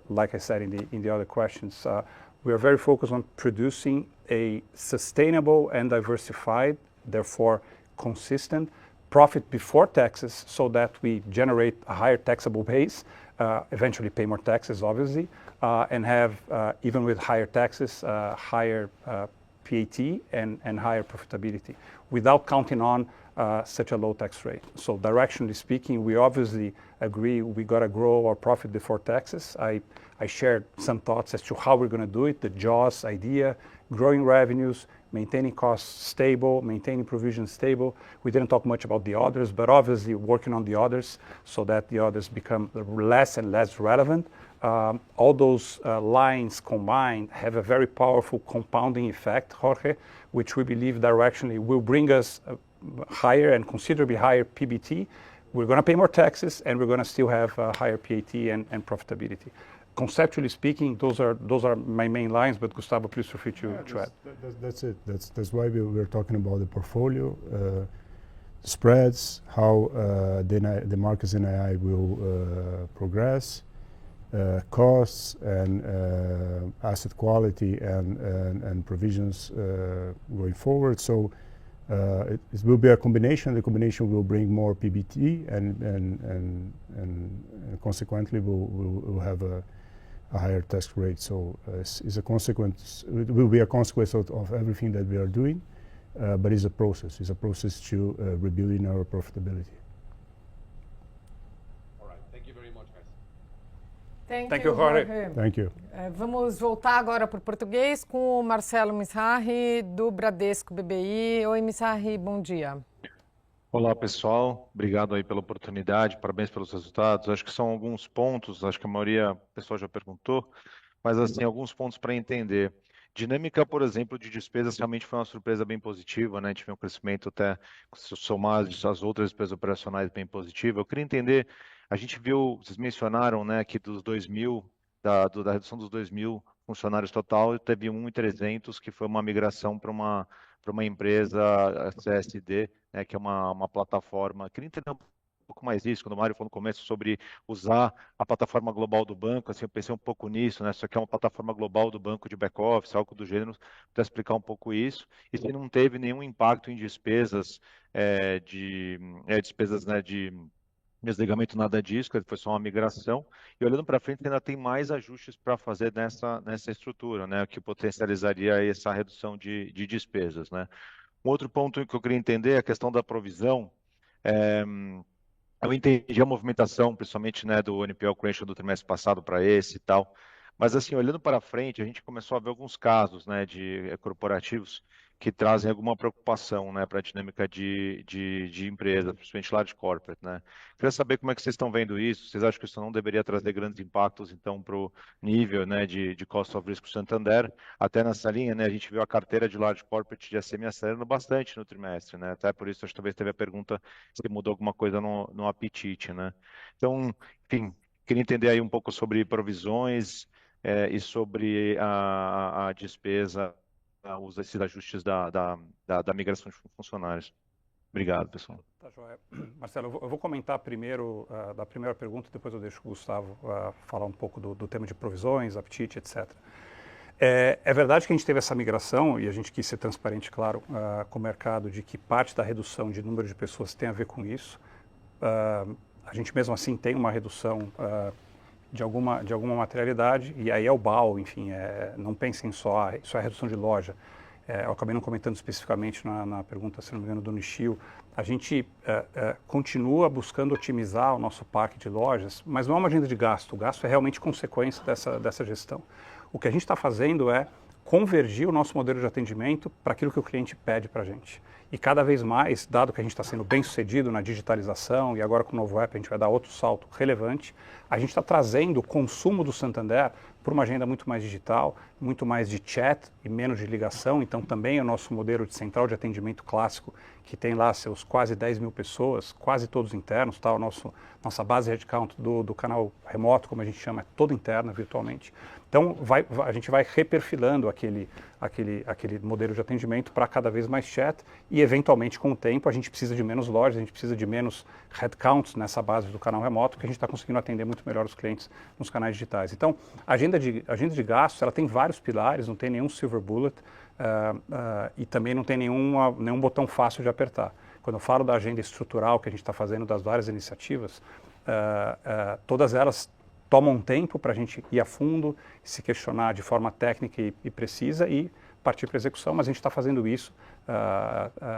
like I said in the other questions, we are very focused on producing a sustainable and diversified, therefore consistent profit before taxes, so that we generate a higher taxable base, eventually pay more taxes, obviously, and have, even with higher taxes, higher PAT and higher profitability, without counting on such a low tax rate. So directionally speaking, we obviously agree we got to grow our profit before taxes. I shared some thoughts as to how we're going to do it, the JAWS idea, growing revenues, maintaining costs stable, maintaining provisions stable. We didn't talk much about the others, but obviously working on the others so that the others become less and less relevant. All those lines combined have a very powerful compounding effect, Jorge, which we believe directionally will bring us higher and considerably higher PBT. We're going to pay more taxes, and we're going to still have higher PAT and profitability. Conceptually speaking, those are my main lines, but Gustavo, please feel free to add. That's it. That's why we're talking about the portfolio, spreads, how the markets NII will progress, costs and asset quality and provisions going forward. So it will be a combination. The combination will bring more PBT and consequently we'll have a higher tax rate. So it's a consequence. It will be a consequence of everything that we are doing, but it's a process. It's a process to rebuilding our profitability. All right. Thank you very much, guys. Thank you, Jorge. Thank you. Vamos voltar agora para o português com o Marcelo Mizrahi, do Bradesco BBI. Oi, Mizrahi, bom dia. Olá, pessoal. Obrigado aí pela oportunidade, parabéns pelos resultados. Acho que são alguns pontos, acho que a maioria do pessoal já perguntou, mas assim, alguns pontos para entender. Dinâmica, por exemplo, de despesas realmente foi uma surpresa bem positiva, né? Tive um crescimento até, se somar as outras despesas operacionais, bem positivo. Eu queria entender, a gente viu, vocês mencionaram, né, que dos 2.000, da redução dos 2.000 funcionários total, teve 1.300, que foi uma migração para uma empresa, a CSD, né, que é uma plataforma. Queria entender um pouco mais disso, quando o Mário falou no começo sobre usar a plataforma global do banco, assim, eu pensei um pouco nisso, né? Isso aqui é uma plataforma global do banco de back-office, algo do gênero, para explicar um pouco isso, e se não teve nenhum impacto em despesas, despesas, né, de desligamento, nada disso, que foi só uma migração. E olhando para frente, ainda tem mais ajustes para fazer nessa estrutura, né, que potencializaria essa redução de despesas, né. Um outro ponto que eu queria entender é a questão da provisão. Eu entendi a movimentação, principalmente, né, do NPL creation do trimestre passado para esse e tal, mas assim, olhando para frente, a gente começou a ver alguns casos, né, de corporativos que trazem alguma preocupação, né, para a dinâmica de empresa, principalmente large corporate, né. Queria saber como é que vocês estão vendo isso. Vocês acham que isso não deveria trazer grandes impactos, então, para o nível, né, de cost of risk do Santander? Até nessa linha, né, a gente viu a carteira de large corporate de SME acelerando bastante no trimestre, né. Até por isso, acho que talvez teve a pergunta se mudou alguma coisa no apetite, né. Então, enfim, queria entender aí um pouco sobre provisões e sobre a despesa, esses ajustes da migração de funcionários. Obrigado, pessoal. Tá, joia. Marcelo, eu vou comentar primeiro da primeira pergunta, depois eu deixo o Gustavo falar um pouco do tema de provisões, apetite, etc. É verdade que a gente teve essa migração e a gente quis ser transparente, claro, com o mercado, de que parte da redução de número de pessoas tem a ver com isso. A gente mesmo assim tem uma redução de alguma materialidade, e aí é o BAU, enfim, não pensem só, isso é redução de loja. Eu acabei não comentando especificamente na pergunta, se não me engano, do Nishio. A gente continua buscando otimizar o nosso parque de lojas, mas não é uma agenda de gasto. O gasto é realmente consequência dessa gestão. O que a gente está fazendo é convergir o nosso modelo de atendimento para aquilo que o cliente pede para a gente. E cada vez mais, dado que a gente está sendo bem sucedido na digitalização e agora com o novo app a gente vai dar outro salto relevante, a gente está trazendo o consumo do Santander por uma agenda muito mais digital, muito mais de chat e menos de ligação. Então também o nosso modelo de central de atendimento clássico, que tem lá seus quase 10 mil pessoas, quase todos internos, tá? Nossa base headcount do canal remoto, como a gente chama, é toda interna virtualmente. Então a gente vai reperfilando aquele modelo de atendimento para cada vez mais chat e eventualmente com o tempo a gente precisa de menos lojas, a gente precisa de menos headcounts nessa base do canal remoto, porque a gente está conseguindo atender muito melhor os clientes nos canais digitais. Então a agenda de gastos, ela tem vários pilares, não tem nenhum silver bullet e também não tem nenhum botão fácil de apertar. Quando eu falo da agenda estrutural que a gente está fazendo das várias iniciativas, todas elas tomam um tempo para a gente ir a fundo, se questionar de forma técnica e precisa e partir para a execução, mas a gente está fazendo isso,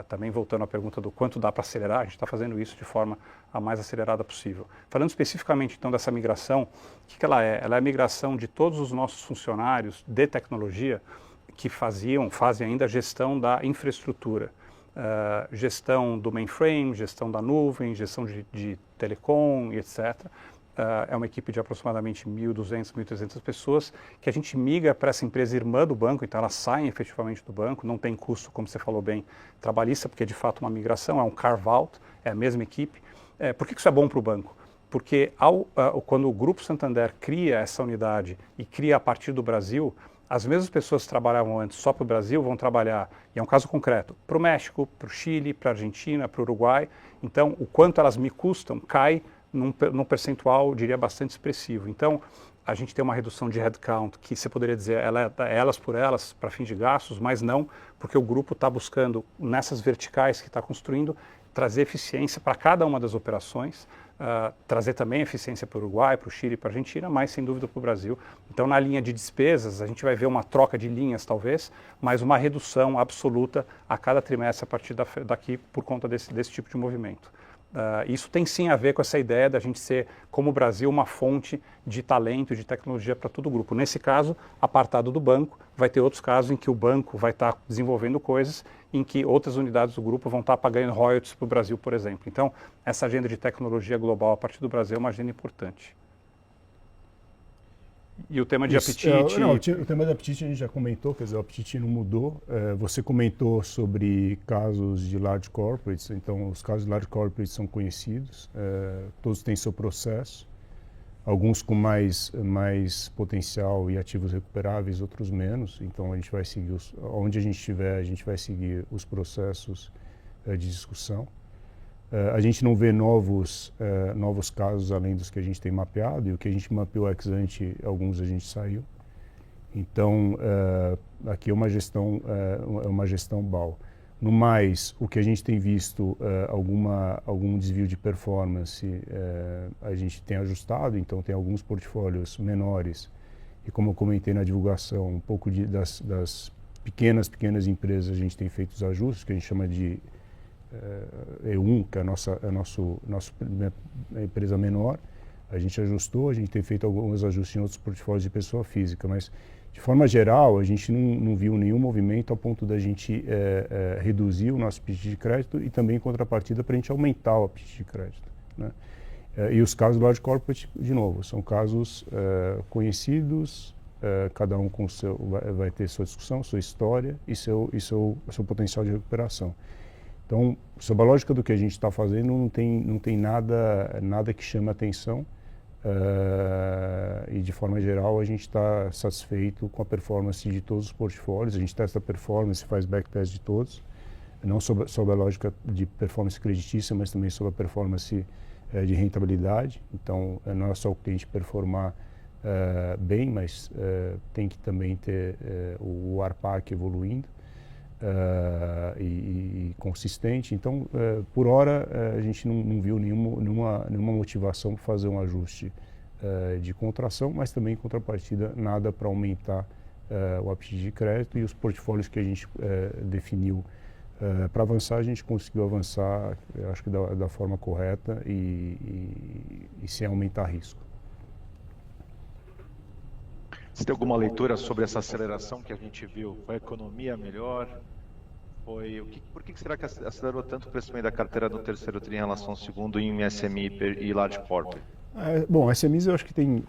também voltando à pergunta do quanto dá para acelerar, a gente está fazendo isso de forma a mais acelerada possível. Falando especificamente então dessa migração, o que ela é? Ela é a migração de todos os nossos funcionários de tecnologia que fazem ainda a gestão da infraestrutura. Gestão do mainframe, gestão da nuvem, gestão de telecom, etc. É uma equipe de aproximadamente 1.200, 1.300 pessoas que a gente migra para essa empresa irmã do banco, então elas saem efetivamente do banco, não tem custo, como você falou bem, trabalhista, porque é de fato uma migração, é um carve-out, é a mesma equipe. Por que isso é bom para o banco? Porque quando o Grupo Santander cria essa unidade e cria a partir do Brasil, as mesmas pessoas que trabalhavam antes só para o Brasil vão trabalhar, e é um caso concreto, para o México, para o Chile, para a Argentina, para o Uruguai. Então, o quanto elas me custam cai num percentual, diria, bastante expressivo. Então, a gente tem uma redução de headcount que você poderia dizer elas por elas, para fim de gastos, mas não, porque o grupo está buscando, nessas verticais que está construindo, trazer eficiência para cada uma das operações, trazer também eficiência para o Uruguai, para o Chile, para a Argentina, mas sem dúvida para o Brasil. Então, na linha de despesas, a gente vai ver uma troca de linhas, talvez, mas uma redução absoluta a cada trimestre a partir daqui por conta desse tipo de movimento. Isso tem sim a ver com essa ideia da gente ser, como o Brasil, uma fonte de talento, de tecnologia para todo o grupo. Nesse caso, apartado do banco, vai ter outros casos em que o banco vai estar desenvolvendo coisas, em que outras unidades do grupo vão estar pagando royalties para o Brasil, por exemplo. Então, essa agenda de tecnologia global a partir do Brasil é uma agenda importante. E o tema de apetite... o tema de apetite a gente já comentou, quer dizer, o apetite não mudou. Você comentou sobre casos de large corporates, então os casos de large corporates são conhecidos, todos têm seu processo, alguns com mais potencial e ativos recuperáveis, outros menos, então a gente vai seguir, onde a gente estiver, a gente vai seguir os processos de discussão. A gente não vê novos casos além dos que a gente tem mapeado, e o que a gente mapeou ex ante, alguns a gente saiu. Então, aqui é uma gestão BAU. No mais, o que a gente tem visto, algum desvio de performance, a gente tem ajustado, então tem alguns portfólios menores, e como eu comentei na divulgação, um pouco das pequenas empresas, a gente tem feito os ajustes, que a gente chama de E1, que é a nossa empresa menor. A gente ajustou, a gente tem feito alguns ajustes em outros portfólios de pessoa física, mas de forma geral a gente não viu nenhum movimento a ponto da gente reduzir o nosso apetite de crédito e também em contrapartida para a gente aumentar o apetite de crédito, né? E os casos do large corporate, de novo, são casos conhecidos, cada um com vai ter sua discussão, sua história e seu potencial de recuperação. Então, sob a lógica do que a gente está fazendo, não tem nada que chame atenção, e de forma geral a gente está satisfeito com a performance de todos os portfólios. A gente testa a performance, faz backtest de todos, não sob a lógica de performance creditícia, mas também sob a performance de rentabilidade. Então, não é só o cliente performar bem, mas tem que também ter o ARPAC evoluindo. E consistente. Então, por hora, a gente não viu nenhuma motivação para fazer um ajuste de contração, mas também em contrapartida nada para aumentar o apetite de crédito, e os portfólios que a gente definiu para avançar, a gente conseguiu avançar, eu acho que da forma correta e sem aumentar risco. Você tem alguma leitura sobre essa aceleração que a gente viu? Foi a economia melhor? Por que será que acelerou tanto o crescimento da carteira no terceiro TRI em relação ao segundo em SME e Large Corporate? Bom, SMEs eu acho que tem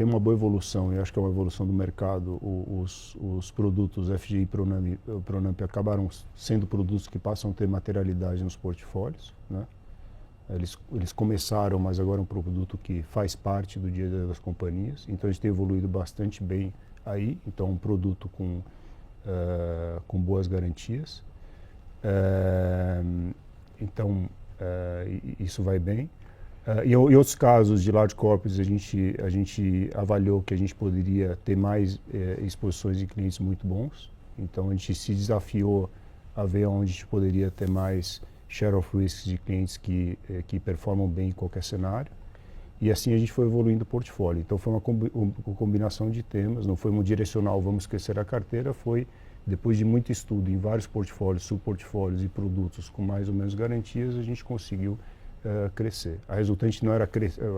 uma boa evolução, eu acho que é uma evolução do mercado. Os produtos FGI e Pronamp acabaram sendo produtos que passam a ter materialidade nos portfólios, né? Eles começaram, mas agora é um produto que faz parte do dia a dia das companhias, então a gente tem evoluído bastante bem aí. Então, um produto com boas garantias. Então, isso vai bem. E outros casos de large corporates, a gente avaliou que a gente poderia ter mais exposições de clientes muito bons. Então, a gente se desafiou a ver onde a gente poderia ter mais share of risks de clientes que performam bem em qualquer cenário. E assim a gente foi evoluindo o portfólio. Então foi uma combinação de temas, não foi um direcional, vamos crescer a carteira, foi depois de muito estudo em vários portfólios, subportfólios e produtos com mais ou menos garantias, a gente conseguiu crescer. A resultante não era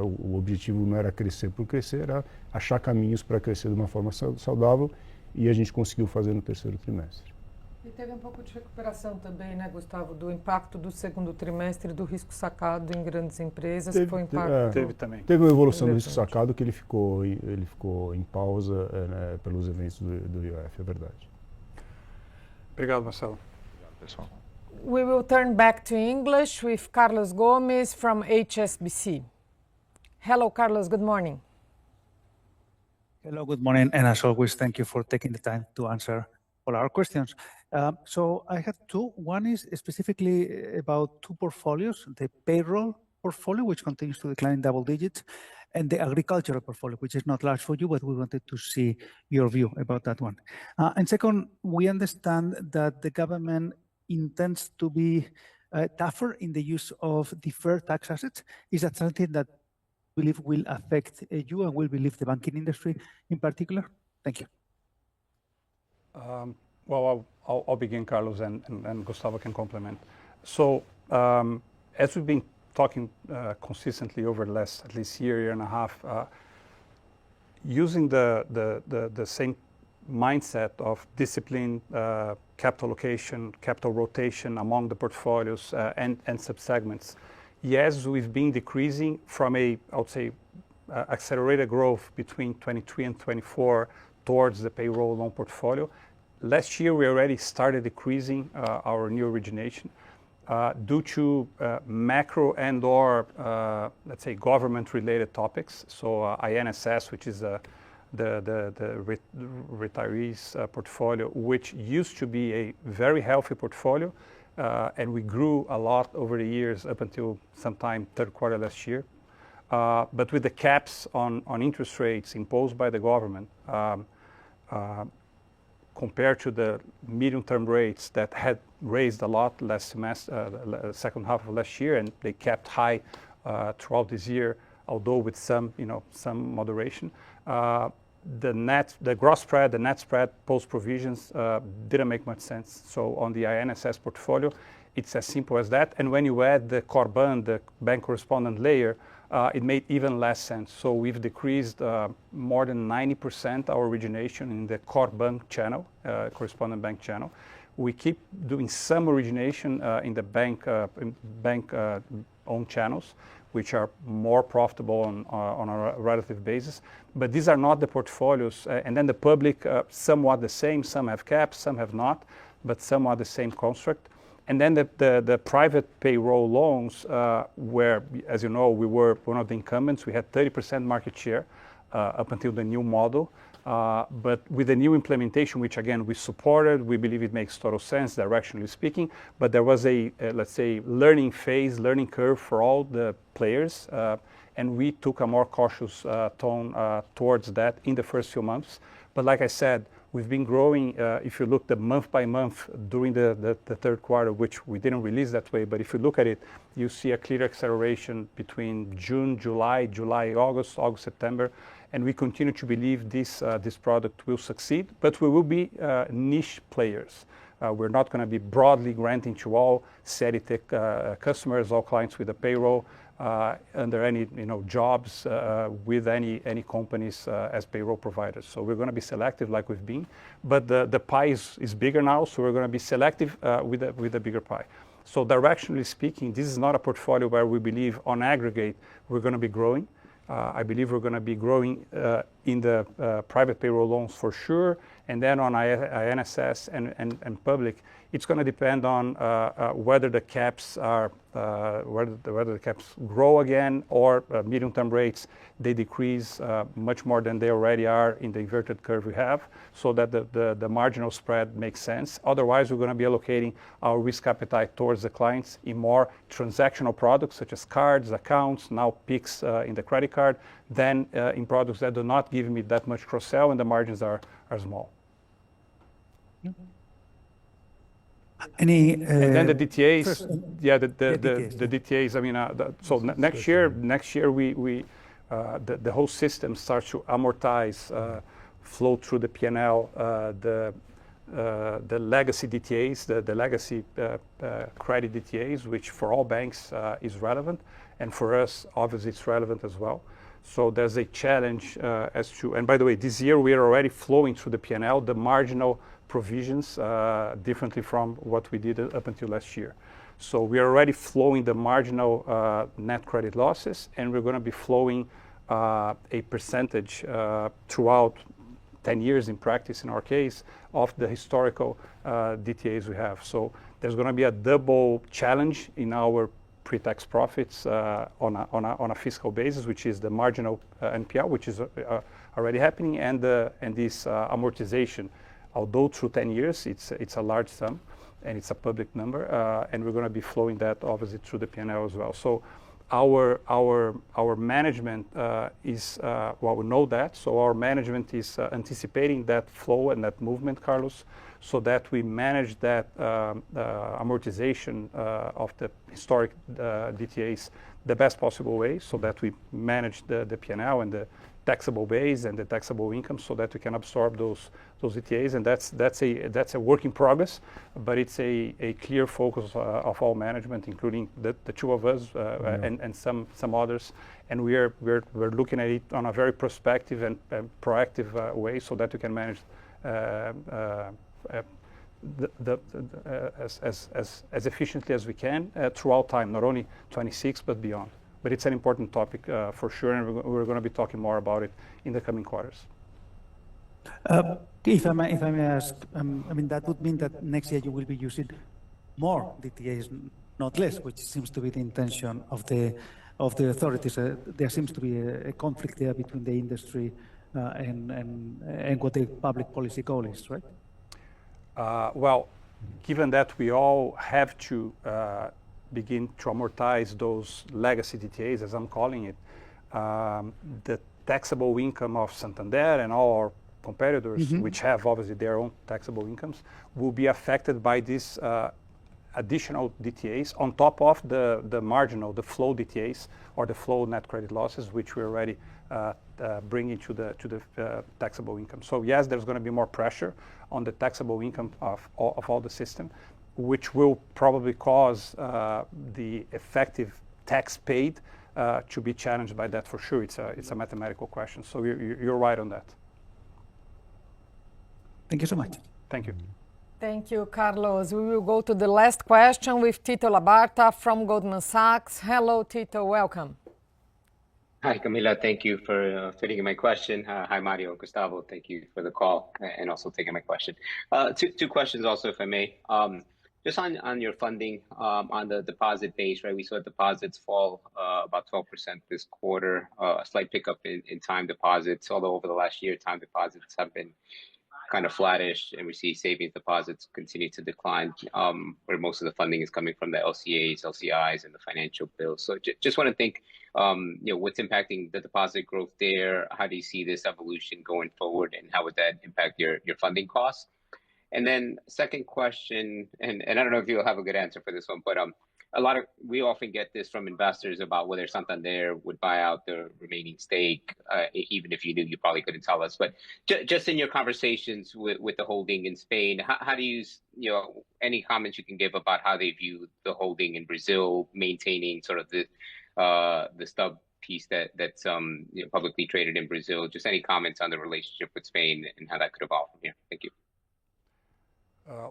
o objetivo não era crescer por crescer, era achar caminhos para crescer de uma forma saudável, e a gente conseguiu fazer no terceiro trimestre. E teve um pouco de recuperação também, né, Gustavo, do impacto do segundo trimestre do risco sacado em grandes empresas. Teve também. Teve uma evolução do risco sacado que ele ficou em pausa, né, pelos eventos do IOF, é verdade. Obrigado, Marcelo. Obrigado, pessoal. We will turn back to English with Carlos Gomes from HSBC. Hello, Carlos. Good morning. Hello, good morning. And as always, thank you for taking the time to answer all our questions. So I have two. One is specifically about two portfolios, the payroll portfolio, which continues to decline in double digits, and the agricultural portfolio, which is not large for you, but we wanted to see your view about that one. And second, we understand that the government intends to be tougher in the use of deferred tax assets. Is that something that you believe will affect you and will believe the banking industry in particular? Thank you. Well, I'll begin, Carlos, and Gustavo can complement. So, as we've been talking consistently over the last at least year and a half, using the same mindset of discipline, capital allocation, capital rotation among the portfolios and subsegments. Yes, we've been decreasing from I would say, accelerated growth between 23 and 24 towards the payroll loan portfolio. Last year, we already started decreasing our new origination due to macro and or, let's say, government-related topics. So INSS, which is the retirees portfolio, which used to be a very healthy portfolio, and we grew a lot over the years up until sometime third quarter last year. But with the caps on interest rates imposed by the government, compared to the medium-term rates that had raised a lot last semester, second half of last year, and they kept high throughout this year, although with some moderation. The gross spread, the net spread post provisions didn't make much sense. So on the INSS portfolio, it's as simple as that. And when you add the Corban, the bank correspondent layer, it made even less sense. So we've decreased more than 90% our origination in the Corban channel, correspondent bank channel. We keep doing some origination in the bank owned channels, which are more profitable on a relative basis. But these are not the portfolios. And then the public, somewhat the same. Some have caps, some have not, but somewhat the same construct. And then the private payroll loans, where, as you know, we were one of the incumbents. We had 30% market share up until the new model. But with the new implementation, which again we supported, we believe it makes total sense, directionally speaking. But there was a let's say, learning curve for all the players. And we took a more cautious tone towards that in the first few months. But like I said, we've been growing, if you look the month by month during the third quarter, which we didn't release that way, but if you look at it, you see a clear acceleration between June, July, August, September, and we continue to believe this product will succeed, but we will be niche players. We're not going to be broadly granting to all CERITEC customers, all clients with a payroll, under any jobs with any companies as payroll providers. So we're going to be selective like we've been, but the pie is bigger now, so we're going to be selective with a bigger pie. So directionally speaking, this is not a portfolio where we believe on aggregate we're going to be growing. I believe we're going to be growing in the private payroll loans for sure, and then on INSS and public, it's going to depend on whether the caps are whether the caps grow again or medium-term rates they decrease much more than they already are in the inverted curve we have, so that the marginal spread makes sense. Otherwise, we're going to be allocating our risk appetite towards the clients in more transactional products such as cards, accounts, now Pix in the credit card, than in products that do not give me that much cross-sell and the margins are small. And then the DTAs, the DTAs. I mean, next year we the whole system starts to amortize, flow through the P&L, the legacy DTAs, the legacy credit DTAs, which for all banks is relevant, and for us, obviously, it's relevant as well. So there's a challenge as to, and by the way, this year we are already flowing through the P&L, the marginal provisions differently from what we did up until last year. So we are already flowing the marginal net credit losses, and we're going to be flowing a percentage throughout 10 years in practice, in our case, of the historical DTAs we have. So there's going to be a double challenge in our pre-tax profits on a fiscal basis, which is the marginal NPL, which is already happening, and this amortization. Although through 10 years, it's a large sum, and it's a public number, and we're going to be flowing that obviously through the P&L as well. So our management is well, we know that. So our management is anticipating that flow and that movement, Carlos, so that we manage that amortization of the historic DTAs the best possible way, so that we manage the P&L and the taxable base and the taxable income, so that we can absorb those DTAs, and that's a work in progress, but it's a clear focus of all management, including the two of us and some others, and we're looking at it on a very prospective and proactive way, so that we can manage as efficiently as we can throughout time, not only 26 but beyond. But it's an important topic for sure, and we're going to be talking more about it in the coming quarters. If I may ask, I mean, that would mean that next year you will be using more DTAs, not less, which seems to be the intention of the authorities. There seems to be a conflict there between the industry and what the public policy goal is, right? Well, given that we all have to begin to amortize those legacy DTAs, as I'm calling it, the taxable income of Santander and all our competitors, which have obviously their own taxable incomes, will be affected by this additional DTAs on top of the marginal, the flow DTAs or the flow net credit losses, which we're already bringing to the taxable income. So yes, there's going to be more pressure on the taxable income of all the system, which will probably cause the effective tax paid to be challenged by that for sure. It's a mathematical question. So you're right on that. Thank you so much. Thank you. Thank you, Carlos. We will go to the last question with Tito Labarta from Goldman Sachs. Hello, Tito. Welcome. Hi, Camila. Thank you for taking my question. Hi, Mario, Gustavo. Thank you for the call and also taking my question. Two questions also, if I may. Just on your funding, on the deposit base, right? We saw deposits fall about 12% this quarter, a slight pickup in time deposits, although over the last year, time deposits have been kind of flattish, and we see savings deposits continue to decline, where most of the funding is coming from the LCAs, LCIs, and the financial bills. So just want to think, what's impacting the deposit growth there? How do you see this evolution going forward, and how would that impact your funding costs? And then second question, and I don't know if you'll have a good answer for this one, but we often get this from investors about whether Santander would buy out the remaining stake, even if you knew, you probably couldn't tell us. But just in your conversations with the holding in Spain, how do you, any comments you can give about how they view the holding in Brazil, maintaining sort of the stub piece that's publicly traded in Brazil? Just any comments on the relationship with Spain and how that could evolve from here? Thank you.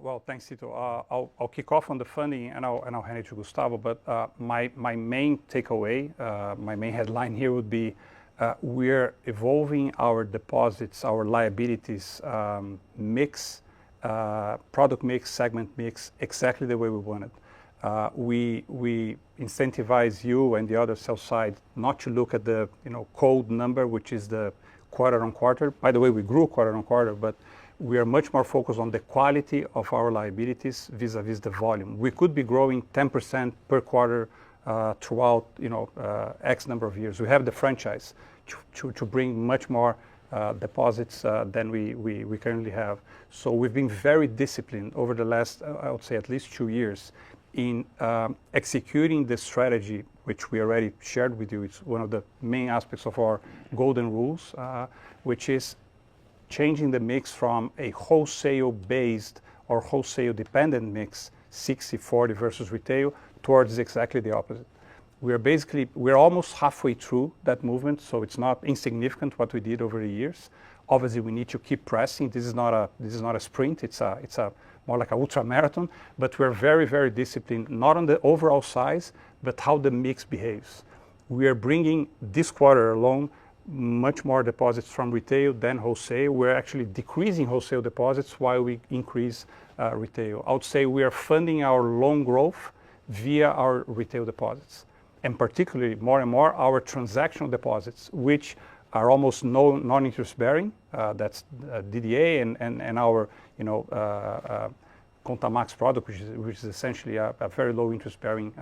Well, thanks, Tito. I'll kick off on the funding, and I'll hand it to Gustavo. But my main takeaway, my main headline here would be we're evolving our deposits, our liabilities mix, product mix, segment mix, exactly the way we wanted. We incentivize you and the other sell side not to look at the cold number, which is the quarter on quarter. By the way, we grew quarter on quarter, but we are much more focused on the quality of our liabilities vis-a-vis the volume. We could be growing 10% per quarter throughout X number of years. We have the franchise to bring much more deposits than we currently have. So we've been very disciplined over the last, I would say, at least 2 years in executing the strategy, which we already shared with you. It's one of the main aspects of our golden rules, which is changing the mix from a wholesale-based or wholesale-dependent mix, 60-40 versus retail, towards exactly the opposite. We're almost halfway through that movement, so it's not insignificant what we did over the years. Obviously, we need to keep pressing. This is not a sprint. It's a more like an ultra marathon. But we're very, very disciplined, not on the overall size, but how the mix behaves. We are bringing this quarter alone much more deposits from retail than wholesale. We're actually decreasing wholesale deposits while we increase retail. I would say we are funding our loan growth via our retail deposits, and particularly more and more our transactional deposits, which are almost non-interest bearing. That's DDA and our Conta Max product, which is essentially a very low interest bearing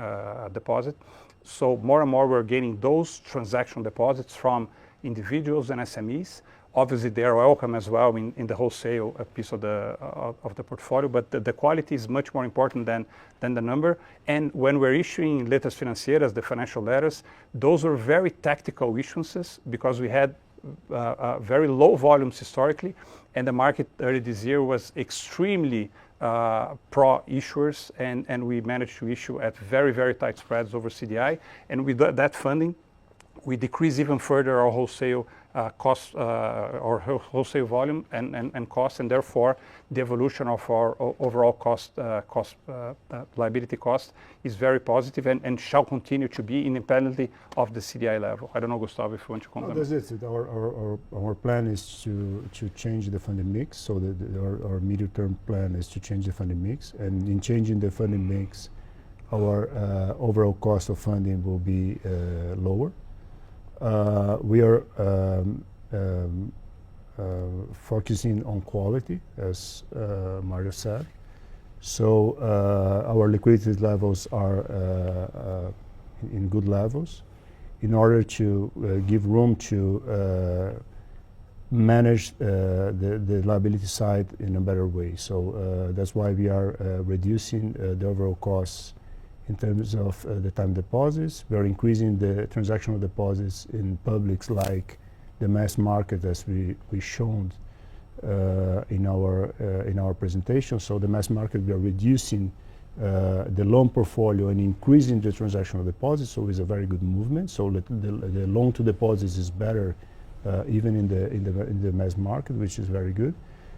deposit. So more and more we're gaining those transactional deposits from individuals and SMEs. Obviously, they are welcome as well in the wholesale piece of the portfolio, but the quality is much more important than the number. And when we're issuing letras financieras, the financial letters, those are very tactical issuances because we had very low volumes historically, and the market early this year was extremely pro issuers, and we managed to issue at very, very tight spreads over CDI. And with that funding, we decrease even further our wholesale cost or wholesale volume and cost, and therefore the evolution of our overall liability cost is very positive and shall continue to be independently of the CDI level. I don't know, Gustavo, if you want to comment. No, that's it. Our plan is to change the funding mix. So our medium-term plan is to change the funding mix, and in changing the funding mix, our overall cost of funding will be lower. We are focusing on quality, as Mario said. So our liquidity levels are in good levels in order to give room to manage the liability side in a better way. So that's why we are reducing the overall costs in terms of the time deposits. We are increasing the transactional deposits in publics like the mass market, as we shown in our presentation. So the mass market, we are reducing the loan portfolio and increasing the transactional deposits, so it's a very good movement. So the loan to deposits is better even in the mass market, which is very good.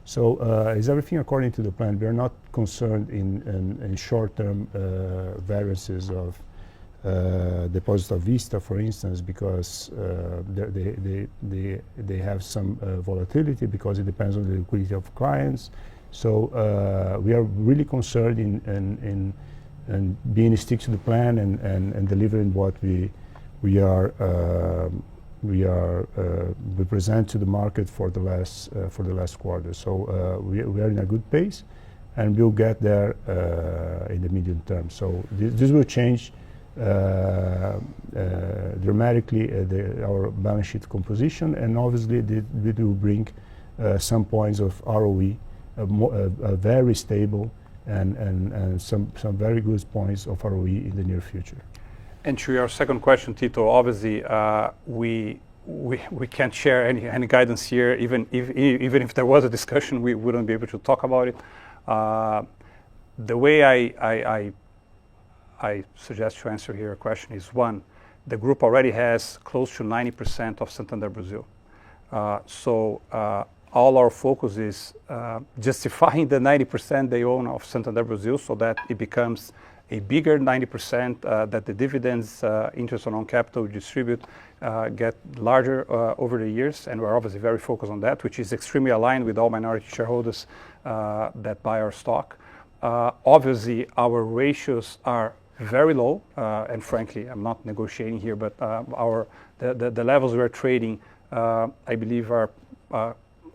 So is everything according to the plan? We are not concerned in short-term variances of deposits of Vista, for instance, because they have some volatility because it depends on the liquidity of clients. So we are really concerned in being stick to the plan and delivering what we present to the market for the last quarter. So we are in a good pace, and we'll get there in the medium term. So this will change dramatically our balance sheet composition, and obviously it will bring some points of ROE, very stable and some very good points of ROE in the near future. And to your second question, Tito, obviously we can't share any guidance here. Even if there was a discussion, we wouldn't be able to talk about it. The way I suggest to answer your question is, one, the group already has close to 90% of Santander Brazil. So all our focus is justifying the 90% they own of Santander Brazil, so that it becomes a bigger 90%, that the dividends, interest on own capital we distribute, get larger over the years, and we're obviously very focused on that, which is extremely aligned with all minority shareholders that buy our stock. Obviously, our ratios are very low, and frankly, I'm not negotiating here, but the levels we're trading, I believe, are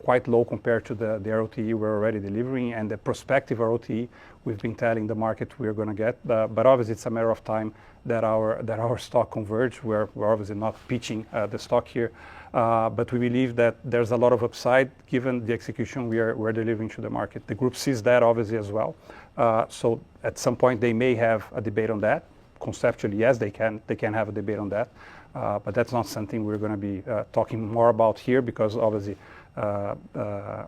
quite low compared to the ROTE we're already delivering, and the prospective ROTE we've been telling the market we're going to get. But obviously, it's a matter of time that our stock converge. We're obviously not pitching the stock here, but we believe that there's a lot of upside given the execution we're delivering to the market. The group sees that obviously as well. So at some point they may have a debate on that. Conceptually, yes, they can have a debate on that, but that's not something we're going to be talking more about here, because obviously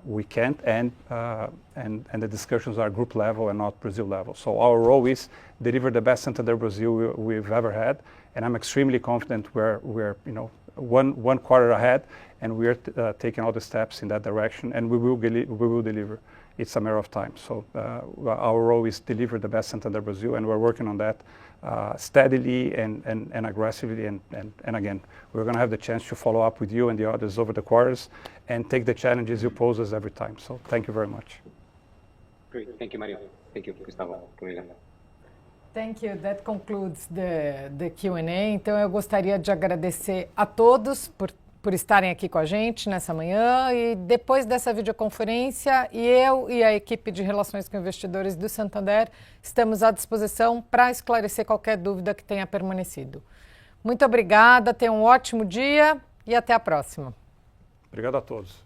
we can't, and the discussions are group level and not Brazil level. So our role is deliver the best Santander Brazil we've ever had, and I'm extremely confident we're one quarter ahead, and we're taking all the steps in that direction, and we will deliver. It's a matter of time. So our role is deliver the best Santander Brazil, and we're working on that steadily and aggressively. And again, we're going to have the chance to follow up with you and the others over the quarters and take the challenges you pose us every time. So thank you very much. Great. Thank you, Mario. Thank you, Gustavo. Thank you. That concludes the Q&A. Então eu gostaria de agradecer a todos por estarem aqui com a gente nessa manhã, e depois dessa videoconferência, eu e a equipe de Relações com Investidores do Santander estamos à disposição para esclarecer qualquer dúvida que tenha permanecido. Muito obrigada, tenham um ótimo dia e até a próxima. Obrigado a todos.